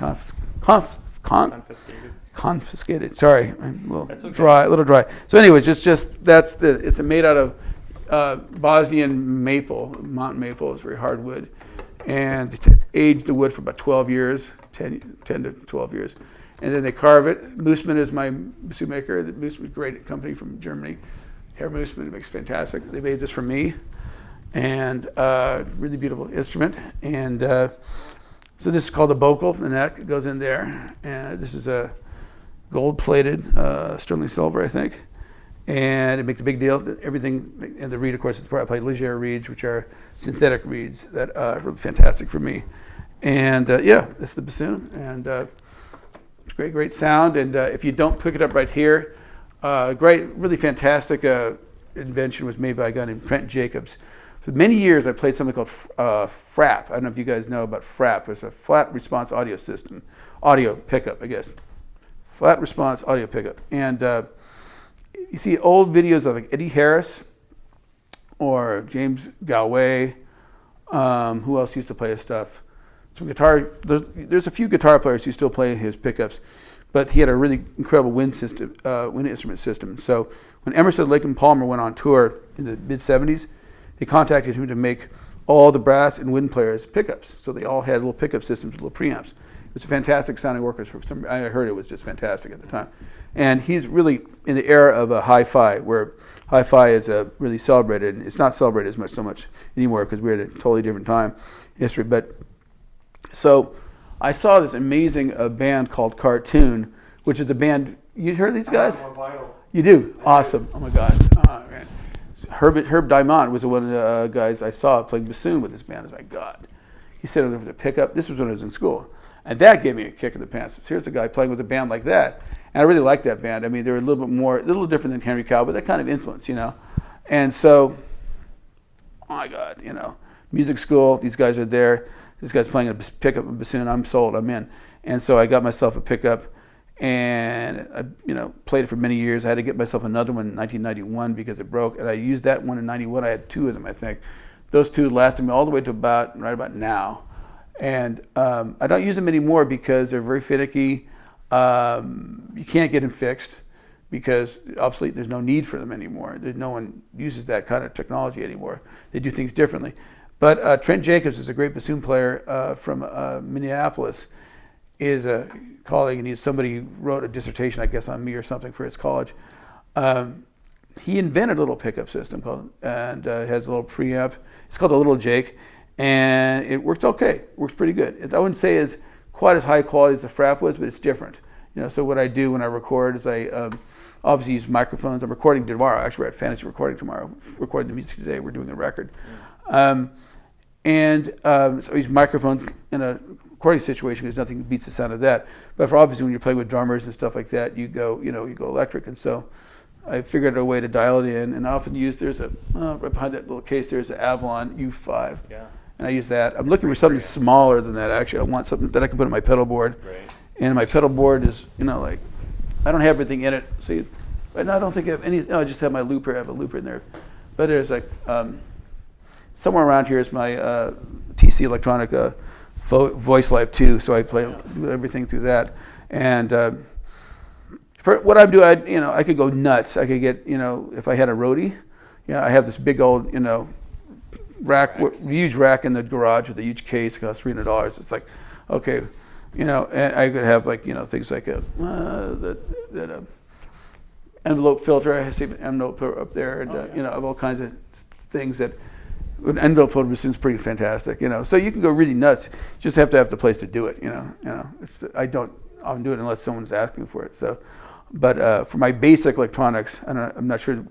confiscated. Sorry, I'm a That's okay. a little dry. So anyways, it's made out of Bosnian maple, mountain maple. It's very hard wood, and they aged the wood for about 12 years, 10 to 12 years, and then they carve it. Mooseman is my bassoon maker. Mooseman is a great company from Germany. Herr Mooseman makes fantastic. They made this for me, and really beautiful instrument. And so this is called a bocal. The neck goes in there, and this is a gold-plated sterling silver, I think, and it makes a big deal. Everything, and the reed, of course, is I play Ligier reeds, which are synthetic reeds that are really fantastic for me. And yeah, this is the bassoon, and it's great sound. And if you don't pick it up right here, really fantastic invention was made by a guy named Trent Jacobs. For many years, I played something called FRAP. I don't know if you guys know about FRAP. It's a flat response audio system, audio pickup, I guess. Flat response audio pickup. And you see old videos of like Eddie Harris or James Galway. Who else used to play his stuff? Some guitar. There's a few guitar players who still play his pickups, but he had a really incredible wind instrument system. So when Emerson, Lake and Palmer went on tour in the mid '70s, they contacted him to make all the brass and wind players pickups. So they all had little pickup systems, little preamps. It was a fantastic sounding orchestra. I heard it was just fantastic at the time. And he's really in the era of a hi-fi, where hi-fi is really celebrated. It's not celebrated so much anymore because we're at a totally different time in history. But so I saw this amazing band called Cartoon, which is the band. You heard these guys? You do? Awesome. Oh my God. Oh, man. Herb Diamond was one of the guys I saw playing bassoon with this band. Oh my God. He said it over the pickup. This was when I was in school. And that gave me a kick in the pants. So here's a guy playing with a band like that. And I really liked that band. I mean, they were a little different than Henry Cow, but that kind of influence, you know. And so, oh my God, you know, music school, these guys are there. This guy's playing a pickup and bassoon. I'm sold. I'm in. And so I got myself a pickup, and I, played it for many years. I had to get myself another one in 1991 because it broke, and I used that one in '91. I had two of them, I think. Those two lasted me all the way to right about now. And I don't use them anymore because they're very finicky. You can't get them fixed because obviously there's no need for them anymore. No one uses that kind of technology anymore. They do things differently. But Trent Jacobs is a great bassoon player from Minneapolis. Is a colleague, and somebody wrote a dissertation, I guess, on me or something for his college. He invented a little pickup system and has a little preamp. It's called a Little Jake, and it works okay. It works pretty good. I wouldn't say it's quite as high quality as the Frap was, but it's different. So what I do when I record is I obviously use microphones. I'm recording tomorrow. Actually, we're at Fantasy Recording tomorrow. Recording the music today. We're doing a record. So I use microphones in a recording situation because nothing beats the sound of that. But for obviously when you're playing with drummers and stuff like that, you go electric. And so I figured out a way to dial it in, and I often use right behind that little case there's an Avalon U5. Yeah. And I use that. I'm looking for something smaller than that. Actually, I want something that I can put on my pedal board. Right. And my pedal board is I don't have everything in it. See, right now I don't think I have any. No, I just have my looper. I have a looper in there. But there's somewhere around here is my TC Electronic Voice Live 2, so I do everything through that. And for what I'm doing, I could go nuts. I could get, if I had a roadie, I have this big old, huge rack in the garage with a huge case. It costs $300. It's like, okay, and I could have things like that envelope filter. I see an envelope filter up there, and I have all kinds of things that. An envelope filter bassoon is pretty fantastic, So you can go really nuts. You just have to have the place to do it, I don't often do it unless someone's asking for it. So, but for my basic electronics, I'm not sure.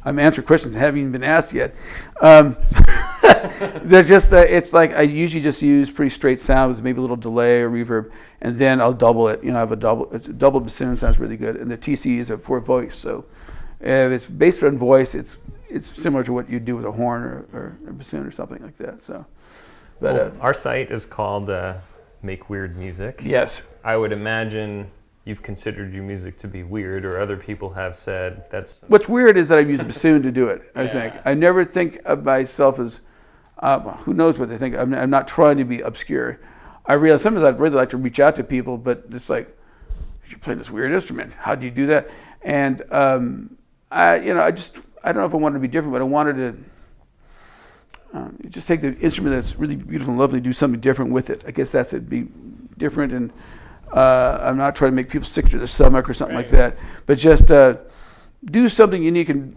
I'm answering questions that haven't even been asked yet. They're just. It's like I usually just use pretty straight sound with maybe a little delay or reverb, and then I'll double it. I have a double bassoon sounds really good, and the TC is for voice. So, if it's based on voice, it's similar to what you do with a horn or a bassoon or something like that. So, but our site is called Make Weird Music. Yes. I would imagine you've considered your music to be weird, or other people have said that's. What's weird is that I've used a bassoon to do it. I think I never think of myself as. Who knows what they think? I'm not trying to be obscure. I realize sometimes I'd really like to reach out to people, but it's like, you're playing this weird instrument. How do you do that? And I don't know if I wanted to be different, but I wanted to just take the instrument that's really beautiful and lovely, do something different with it. I guess that's it, be different. And I'm not trying to make people sick to their stomach or something like that, but just do something unique and,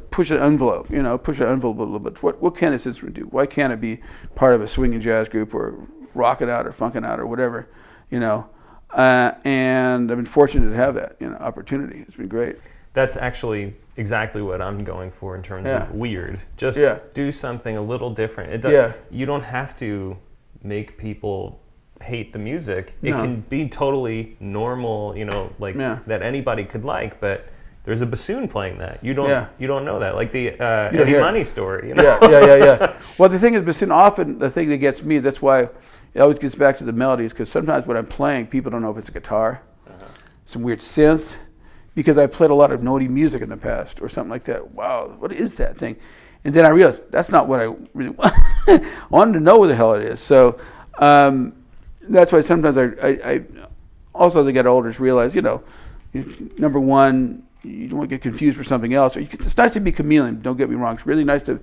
push an envelope, push an envelope a little bit. What can this instrument do? Why can't it be part of a swinging jazz group or rock it out or funk it out or whatever, and I've been fortunate to have that, opportunity. It's been great. That's actually exactly what I'm going for in terms of weird. Just do something a little different. You don't have to make people hate the music. It can be totally normal, that anybody could like, but there's a bassoon playing that. You don't know that. Like the Eddie Money story. Yeah. Well, the thing is, bassoon, often the thing that gets me, that's why it always gets back to the melodies, because sometimes when I'm playing, people don't know if it's a guitar, some weird synth, because I've played a lot of notey music in the past or something like that. Wow, what is that thing? And then I realized that's not what I really want. I wanted to know what the hell it is. So that's why sometimes I also, as I get older, realize, number one, you don't want to get confused for something else. It's nice to be chameleon, don't get me wrong. It's really nice to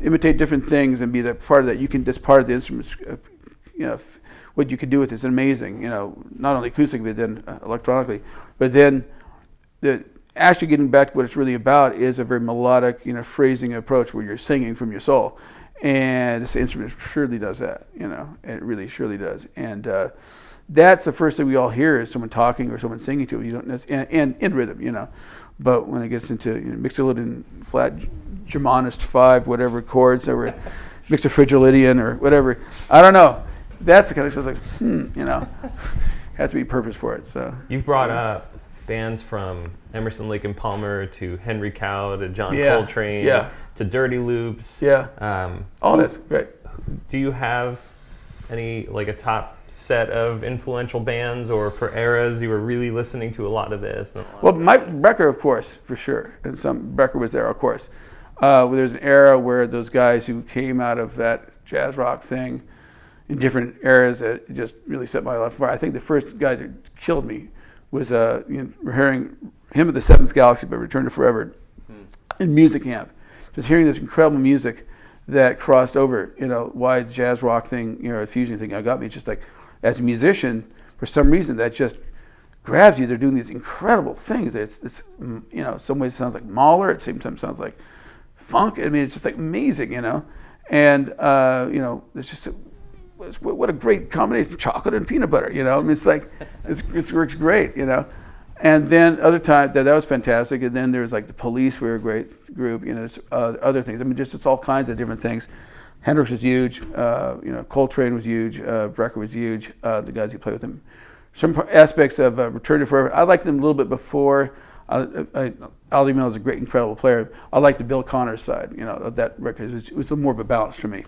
imitate different things and be the part of that. You can, that's part of the instruments. What you can do with it is amazing. Not only acoustically, but then electronically. But then actually getting back to what it's really about is a very melodic, phrasing approach where you're singing from your soul. And this instrument surely does that. It really surely does. And that's the first thing we all hear is someone talking or someone singing to it. You don't and in rhythm, But when it gets into Mixolydian flat Germanist 5, whatever chords, or Mixophrygian or whatever, I don't know. That's the kind of stuff like, has to be purpose for it. So you've brought up bands from Emerson, Lake and Palmer to Henry Cow to John Coltrane to Dirty Loops. All that's great. Do you have any, like, a top set of influential bands, or for eras you were really listening to a lot of this? Well, Mike Brecker, of course, for sure. And Brecker was there, of course. There's an era where those guys who came out of that jazz rock thing in different eras that just really set my life apart. I think the first guy that killed me was hearing him at the Seventh Galaxy by Return to Forever in music camp. Just hearing this incredible music that crossed over, why the jazz rock thing, the fusion thing, got me. It's just like, as a musician, for some reason, that just grabs you. They're doing these incredible things. It's some ways it sounds like Mahler, at the same time sounds like funk. I mean, it's just like amazing, And, it's just, what a great combination, chocolate and peanut butter, I mean, it's like, it works great, And then other times, that was fantastic. And then there was like the Police were a great group, other things. I mean, just it's all kinds of different things. Hendrix was huge, Coltrane was huge, Brecker was huge, the guys who played with him. Some aspects of Return to Forever, I liked them a little bit before. Aldi Miller is a great, incredible player. I liked the Bill Connors side, of that record. It was more of a balance for me.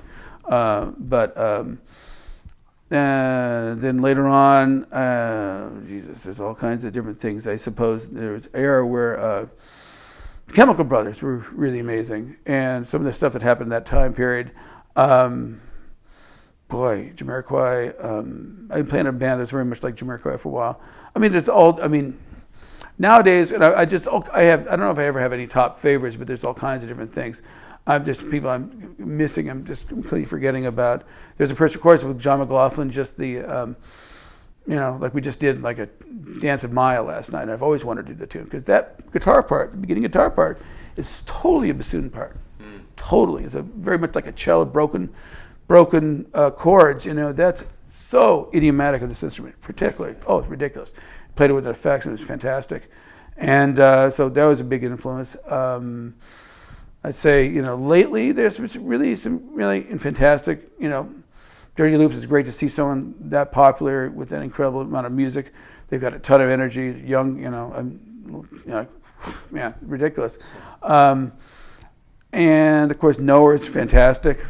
Then later on, there's all kinds of different things. I suppose there was an era where Chemical Brothers were really amazing, and some of the stuff that happened in that time period. Jamiroquai. I've been playing in a band that's very much like Jamiroquai for a while. I mean, nowadays, and I don't know if I ever have any top favorites, but there's all kinds of different things. People I'm missing. I'm just completely forgetting about. There's a person, of course, with John McLaughlin. Just the, like we just did like a Dance of Maya last night. And I've always wanted to do the tune because that guitar part, the beginning guitar part, is totally a bassoon part. Totally, it's very much like a cello, broken chords. That's so idiomatic of this instrument, particularly. Oh, it's ridiculous. Played it with the effects, and it was fantastic. And so that was a big influence. I'd say, lately there's really some really fantastic, Dirty Loops is great to see someone that popular with that incredible amount of music. They've got a ton of energy, young, ridiculous. And of course, Nowhere is fantastic.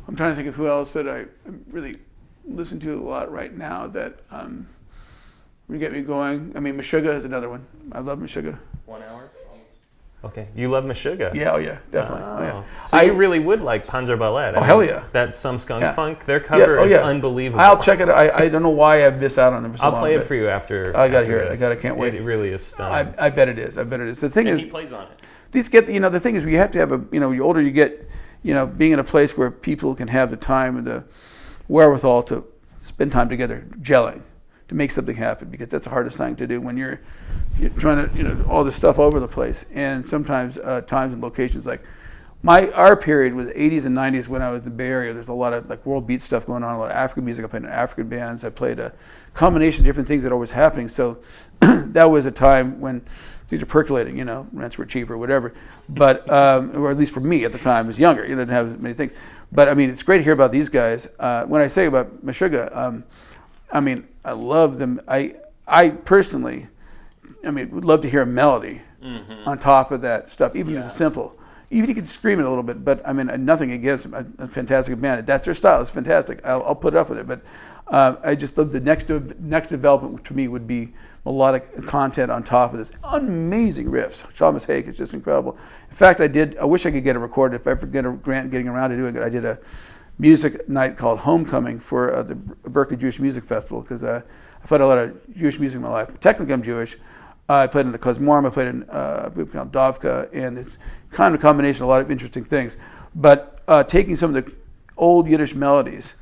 I'm trying to think of who else that I really listen to a lot right now that would get me going. I mean, Meshuggah is another one. I love Meshuggah. 1 hour? Okay, you love Meshuggah. Yeah, oh yeah, definitely. Oh. Oh, yeah. So you really would like Panzer Ballet. Oh, hell yeah. That Some Skunk Yeah. Funk, their cover is yeah. unbelievable. I'll check it out. I don't know why I've missed out on them for so long. I'll play it for you after. I gotta after hear it. this. I can't wait. It really is stunning. I bet it is. I bet it is. The thing and is, he plays on it. these get, the thing is, you have to have the older you get, being in a place where people can have the time and the wherewithal to spend time together, gelling, to make something happen, because that's the hardest thing to do when you're trying to, all this stuff over the place. And sometimes times and locations, like our period was 80s and 90s when I was in the Bay Area. There's a lot of like world beat stuff going on, a lot of African music. I played in African bands. I played a combination of different things that are always happening. So that was a time when things are percolating, rents were cheap or whatever. But, or at least for me at the time, I was younger, didn't have as many things. But I mean, it's great to hear about these guys. When I say about Meshuggah, I love them. I personally, would love to hear a melody on top of that stuff, even if it's simple. Even you could scream it a little bit, but nothing against them. A fantastic band. That's their style. It's fantastic. I'll put up with it. But I just love the next development to me would be melodic content on top of this. Amazing riffs. Thomas Hake is just incredible. In fact, I wish I could get it recorded. If I ever get a grant getting around to doing it, I did a music night called Homecoming for the Berkeley Jewish Music Festival, because I played a lot of Jewish music in my life. Technically, I'm Jewish. I played in the Klezmorim, I played in a group called Dovka, and it's kind of a combination of a lot of interesting things. But taking some of the old Yiddish melodies,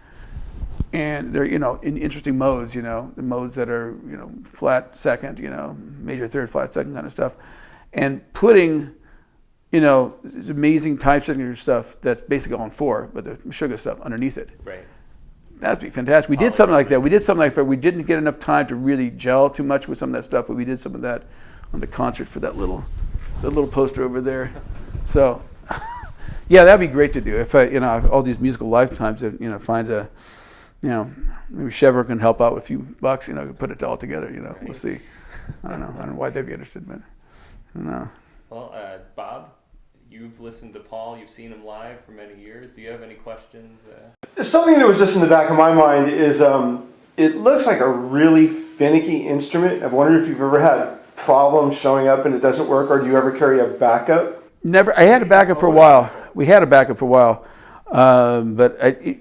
and they're, in interesting modes, the modes that are, flat second, major third, flat second kind of stuff, and putting, this amazing type signature stuff that's basically on 4, but the Meshuggah stuff underneath it. Right. That'd be fantastic. We did something like that. We didn't get enough time to really gel too much with some of that stuff, but we did some of that on the concert for that little poster over there. So, yeah, that'd be great to do. If all these musical lifetimes, find a, maybe Chevron can help out with a few bucks, put it all together. Right. We'll see. I don't know why they'd be interested, but I don't know. Well, Bob, you've listened to Paul. You've seen him live for many years. Do you have any questions? Something that was just in the back of my mind is it looks like a really finicky instrument. I wonder if you've ever had problems showing up and it doesn't work, or do you ever carry a backup? Never. I had a backup for a while. We had a backup for a while, but I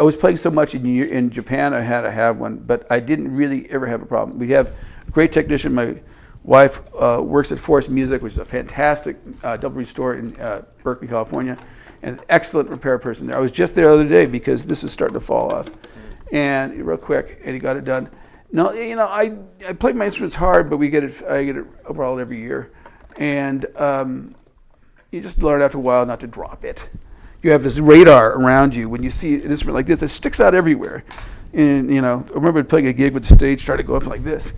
was playing so much in Japan. I had to have one, but I didn't really ever have a problem. We have a great technician. My wife works at Forest Music, which is a fantastic double reed store in Berkeley, California, and an excellent repair person there. I was just there the other day because this is starting to fall off, and real quick, and he got it done. No, I play my instruments hard, but I get it overall every year, and you just learn after a while not to drop it. You have this radar around you when you see an instrument like this that sticks out everywhere. And I remember playing a gig with the stage, started to go up like this.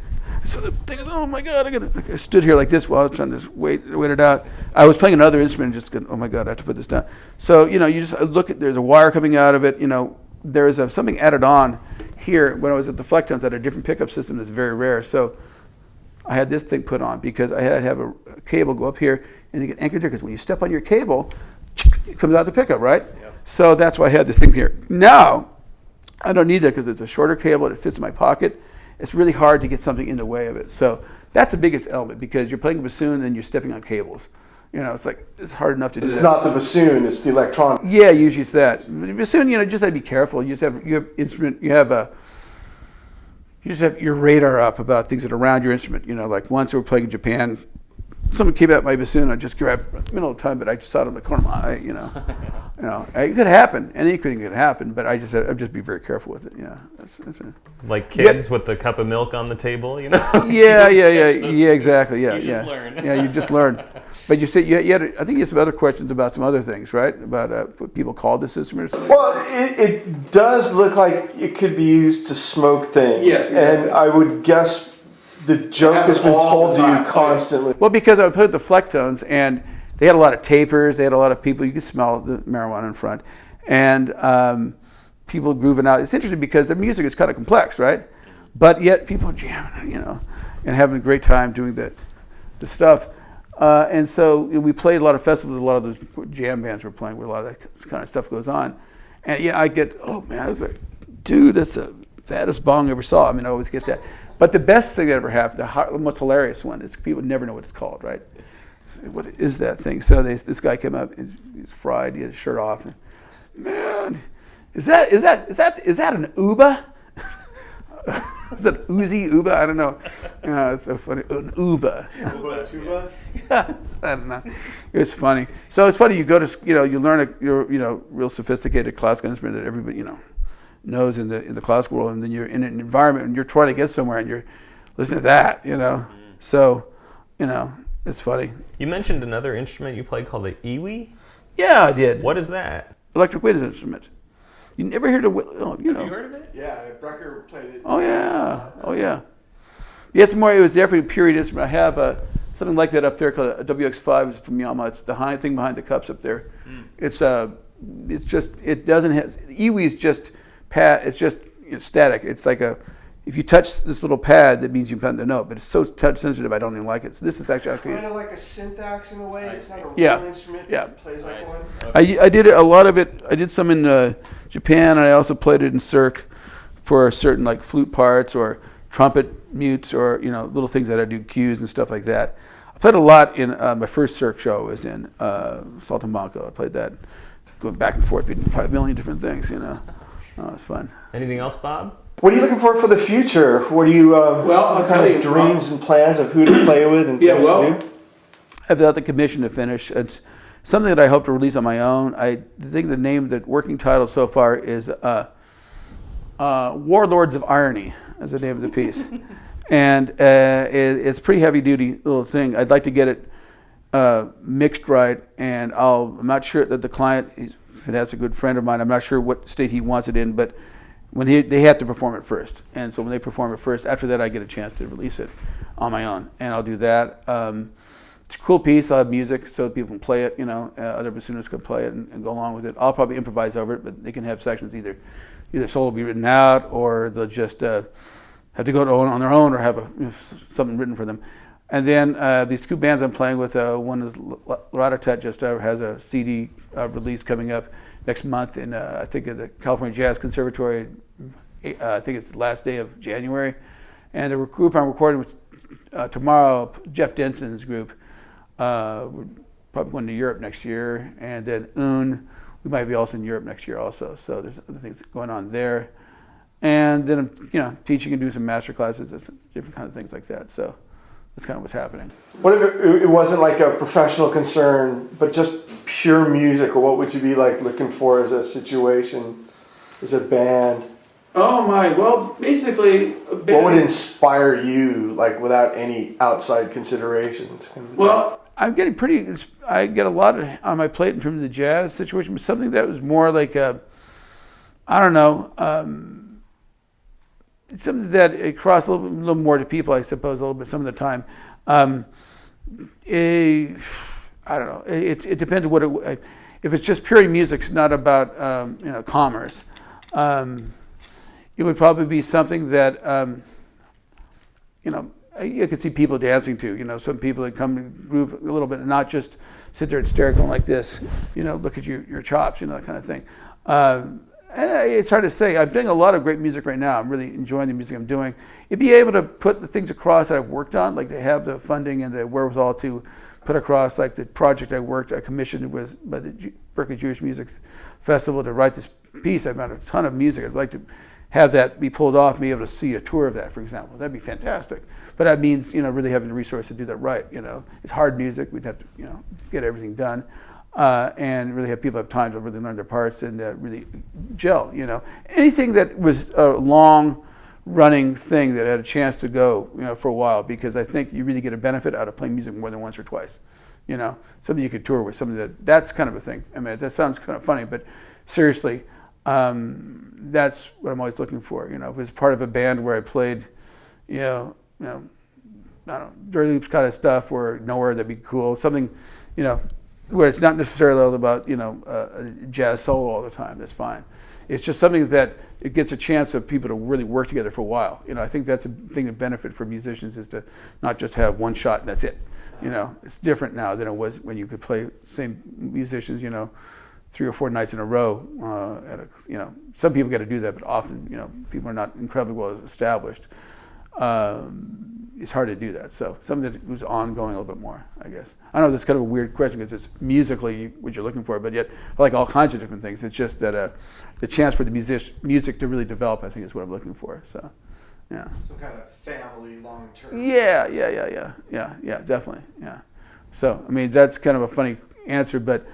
So the thing is, oh my God, I stood here like this while I was trying to just wait it out. I was playing another instrument and just going, oh my God, I have to put this down. So, you just look at, there's a wire coming out of it. There's something added on here. When I was at the Flecktones, I had a different pickup system that's very rare. So I had this thing put on because I had to have a cable go up here and you get anchored there, because when you step on your cable, it comes out the pickup, right? Yep. So that's why I had this thing here. Now, I don't need that because it's a shorter cable and it fits in my pocket. It's really hard to get something in the way of it. So that's the biggest element, because you're playing a bassoon and you're stepping on cables. It's hard enough to do that. It's not the bassoon, it's the electronic. Yeah, usually it's that. The bassoon, just have to be careful. You just have your radar up about things that are around your instrument. Like once we were playing in Japan, someone came at my bassoon. I just grabbed in the middle of the time, but I just saw it in the corner of my eye. It could happen. Anything could happen, but I'd just be very careful with it. That's like kids with the cup of milk on the table, Yeah, exactly. Yeah, you just learn. Yeah, you just learn. But you said I think you had some other questions about some other things, right? About what people call this instrument or something. Well, it does look like it could be used to smoke things. Yes, and I would guess the joke has been told to you constantly. Well, because I played the Flecktones, and they had a lot of tapers. They had a lot of people. You could smell the marijuana in front, and people grooving out. It's interesting because the music is kind of complex, right? But yet people jamming, and having a great time doing the stuff. And so we played a lot of festivals. A lot of those jam bands were playing where a lot of that kind of stuff goes on. And I get, oh man, I was like, dude, that's the fattest bong I ever saw. I always get that. But the best thing that ever happened, the most hilarious one, is people never know what it's called, right? what is that thing? So this guy came up, and he's fried, he had his shirt off, and, man, is that an uba? Is that Uzi Uba? I don't know. It's so funny. An Uba. Uba tuba? I don't know. It's funny. So it's funny. You go to you learn a real sophisticated classical instrument that everybody knows in the classical world, and then you're in an environment and you're trying to get somewhere and you're listening to that. So it's funny. You mentioned another instrument you played called the iwi. Yeah, I did. What is that? Electric wind instrument. You never heard of Have you heard of it? Yeah, Brucker played it. Oh yeah. Yeah, it was definitely a period instrument. I have something like that up there called a WX5 from Yamaha. It's the thing behind the cups up there. It's just, it doesn't have, iwi is just it's just static. It's like if you touch this little pad, that means you found the note, but it's so touch sensitive I don't even like it. So this is actually kind of like a syntax in a way. It's not a Yeah. real instrument. Yeah. It plays like one. I did a lot of it. I did some in Japan, and I also played it in Cirque for certain like flute parts or trumpet mutes or little things that I do cues and stuff like that. I played a lot in my first Cirque show was in Saltimbanco. I played that, going back and forth between 5 million different things. It's fun. Anything else, Bob? What are you looking for the future? What are you? I'll what tell kind you, of dreams and plans of who to play with and things to do? I've got the commission to finish. It's something that I hope to release on my own. I think the working title so far is Warlords of Irony, is the name of the piece. And it's a pretty heavy duty little thing. I'd like to get it mixed right, and I'm not sure that the client, that's a good friend of mine, I'm not sure what state he wants it in, but when they have to perform it first. And so when they perform it first, after that I get a chance to release it on my own, and I'll do that. It's a cool piece. I'll have music so people can play it, other bassoonists can play it and go along with it. I'll probably improvise over it, but they can have sections either solo will be written out, or they'll just have to go on their own, or have something written for them. And then these two bands I'm playing with, one is Ratatat just has a CD release coming up next month in I think at the California Jazz Conservatory. I think it's the last day of January. And the group I'm recording with tomorrow, Jeff Denson's group, we're probably going to Europe next year. And then we might be also in Europe next year also. So there's other things going on there. And then I'm teaching and doing some master classes, different kind of things like that. So that's kind of what's happening. What if it wasn't like a professional concern, but just pure music? Or what would you be like looking for as a situation, as a band? Oh my! Well, basically, what would inspire you, like without any outside considerations? Well, I get a lot on my plate in terms of the jazz situation, but something that was more like something that it crossed a little more to people, I suppose, a little bit some of the time. I don't know. It depends on what if it's just purely music, it's not about commerce. It would probably be something that you could see people dancing to. Some people that come and groove a little bit and not just sit there and stare going like this. Look at your chops, that kind of thing. And it's hard to say. I'm doing a lot of great music right now. I'm really enjoying the music I'm doing. You'd be able to put the things across that I've worked on, like to have the funding and the wherewithal to put across, like the project I commissioned was by the Berkeley Jewish Music Festival to write this piece. I've got a ton of music. I'd like to have that be pulled off, be able to see a tour of that, for example. That'd be fantastic. But that means, really having the resources to do that right. It's hard music. We'd have to, get everything done. And really have people have time to really learn their parts and really gel. Anything that was a long-running thing that had a chance to go, for a while, because I think you really get a benefit out of playing music more than once or twice. Something you could tour with, something that's kind of a thing. I mean, that sounds kind of funny, but seriously, that's what I'm always looking for. If it was part of a band where I played, I don't know, Jerry Loops kind of stuff, or Nowhere, that'd be cool. Something, where it's not necessarily all about a jazz solo all the time. That's fine. It's just something that it gets a chance of people to really work together for a while. I think that's a thing to benefit for musicians, is to not just have one shot and that's it. It's different now than it was when you could play same musicians 3 or 4 nights in a row. Some people get to do that, but often people are not incredibly well established. it's hard to do that. So something that was ongoing a little bit more, I guess. I know that's kind of a weird question because it's musically what you're looking for, but yet I like all kinds of different things. It's just that the chance for the music to really develop, I think, is what I'm looking for. So, yeah. Some kind of family long term. Yeah, definitely, yeah. So, I mean, that's kind of a funny answer, but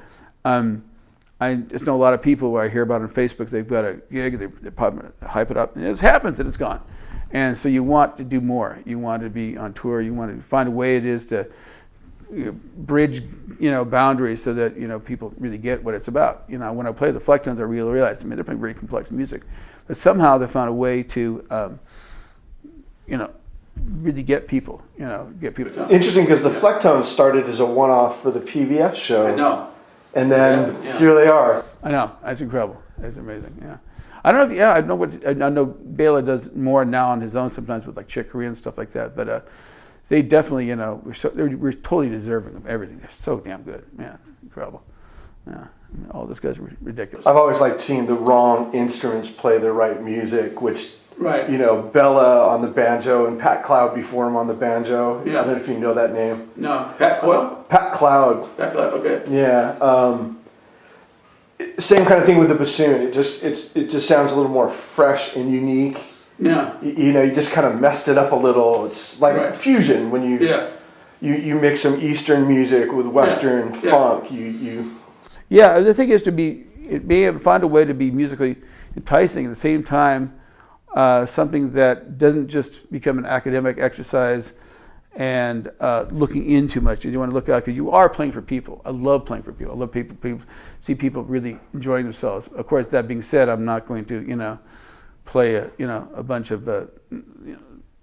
I just know a lot of people who I hear about on Facebook, they've got a gig, they hype it up, and it happens and it's gone. And so you want to do more. You want to be on tour. You want to find a way it is to bridge, boundaries so that, people really get what it's about. When I play the Flecktones, I really realized, they're playing very complex music. But somehow they found a way to, really get people, Interesting, because the Flecktones started as a one-off for the PBS show. I know. And then here they are. I know. That's incredible. That's amazing, yeah. I don't know if, I know Bela does more now on his own sometimes with like Chick Corea and stuff like that, but they definitely, we're totally deserving of everything. They're so damn good, man, incredible. Yeah, all those guys were ridiculous. I've always liked seeing the wrong instruments play the right music, which, right. Bela on the banjo and Pat Cloud before him on the banjo. Yeah. I don't know if you know that name. No, Pat Coyle? Pat Cloud. Pat Cloud, okay. Yeah. Same kind of thing with the bassoon. It just sounds a little more fresh and unique. Yeah. You just kind of messed it up a little. It's like right. fusion when you mix some Eastern music with Western funk. Yeah, the thing is to be able to find a way to be musically enticing at the same time, something that doesn't just become an academic exercise and looking in too much. You want to look out because you are playing for people. I love playing for people. I love people see people really enjoying themselves. Of course, that being said, I'm not going to play a bunch of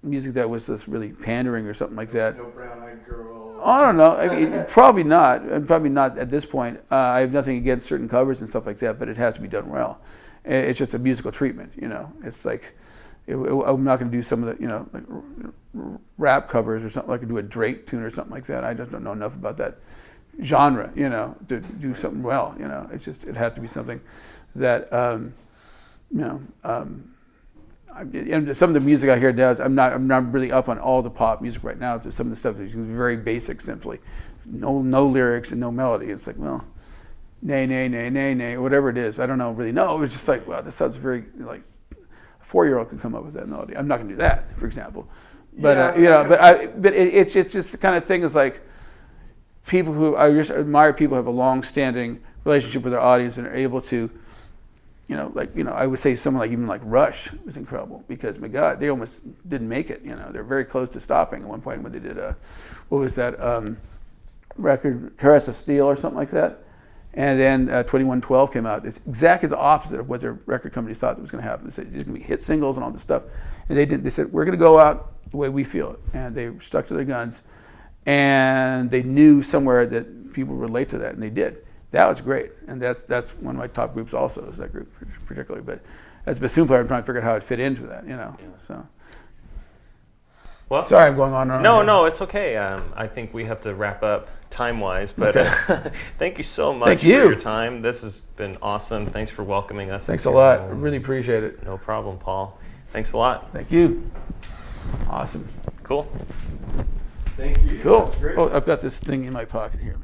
music that was just really pandering or something like that. No brown-eyed girl. I don't know. I mean, probably not. Probably not at this point. I have nothing against certain covers and stuff like that, but it has to be done well. It's just a musical treatment. It's like I'm not going to do some of the like rap covers or something. Like do a Drake tune or something like that. I just don't know enough about that genre. To do something well. It's just it had to be something that and some of the music I hear now, I'm not really up on all the pop music right now. Some of the stuff is very basic, simply no lyrics and no melody. It's like, well, nay, nay, nay, nay, nay, whatever it is. I don't really know. It's just like, wow, this sounds very like a 4-year-old could come up with that melody. I'm not going to do that, for example. But but it's just the kind of thing is like people who I just admire people who have a long-standing relationship with their audience and are able to. I would say someone even like Rush was incredible because, my God, they almost didn't make it. They're very close to stopping at one point when they did what was that record, Caress of Steel or something like that. And then 2112 came out. It's exactly the opposite of what their record company thought was going to happen. They said it's going to be hit singles and all this stuff. And they didn't. They said, we're going to go out the way we feel it. And they stuck to their guns. And they knew somewhere that people relate to that, and they did. That was great, and that's one of my top groups also, is that group particularly. But as a bassoon player, I'm trying to figure out how it fit into that, so. Well, sorry, I'm going on and on. No, it's okay. I think we have to wrap up time-wise, but okay. Thank you so much for your time. This has been awesome. Thanks for welcoming us. Thanks a lot. I really appreciate it. No problem, Paul. Thanks a lot. Thank you. Awesome. Cool. Thank you. Cool. Oh, I've got this thing in my pocket here.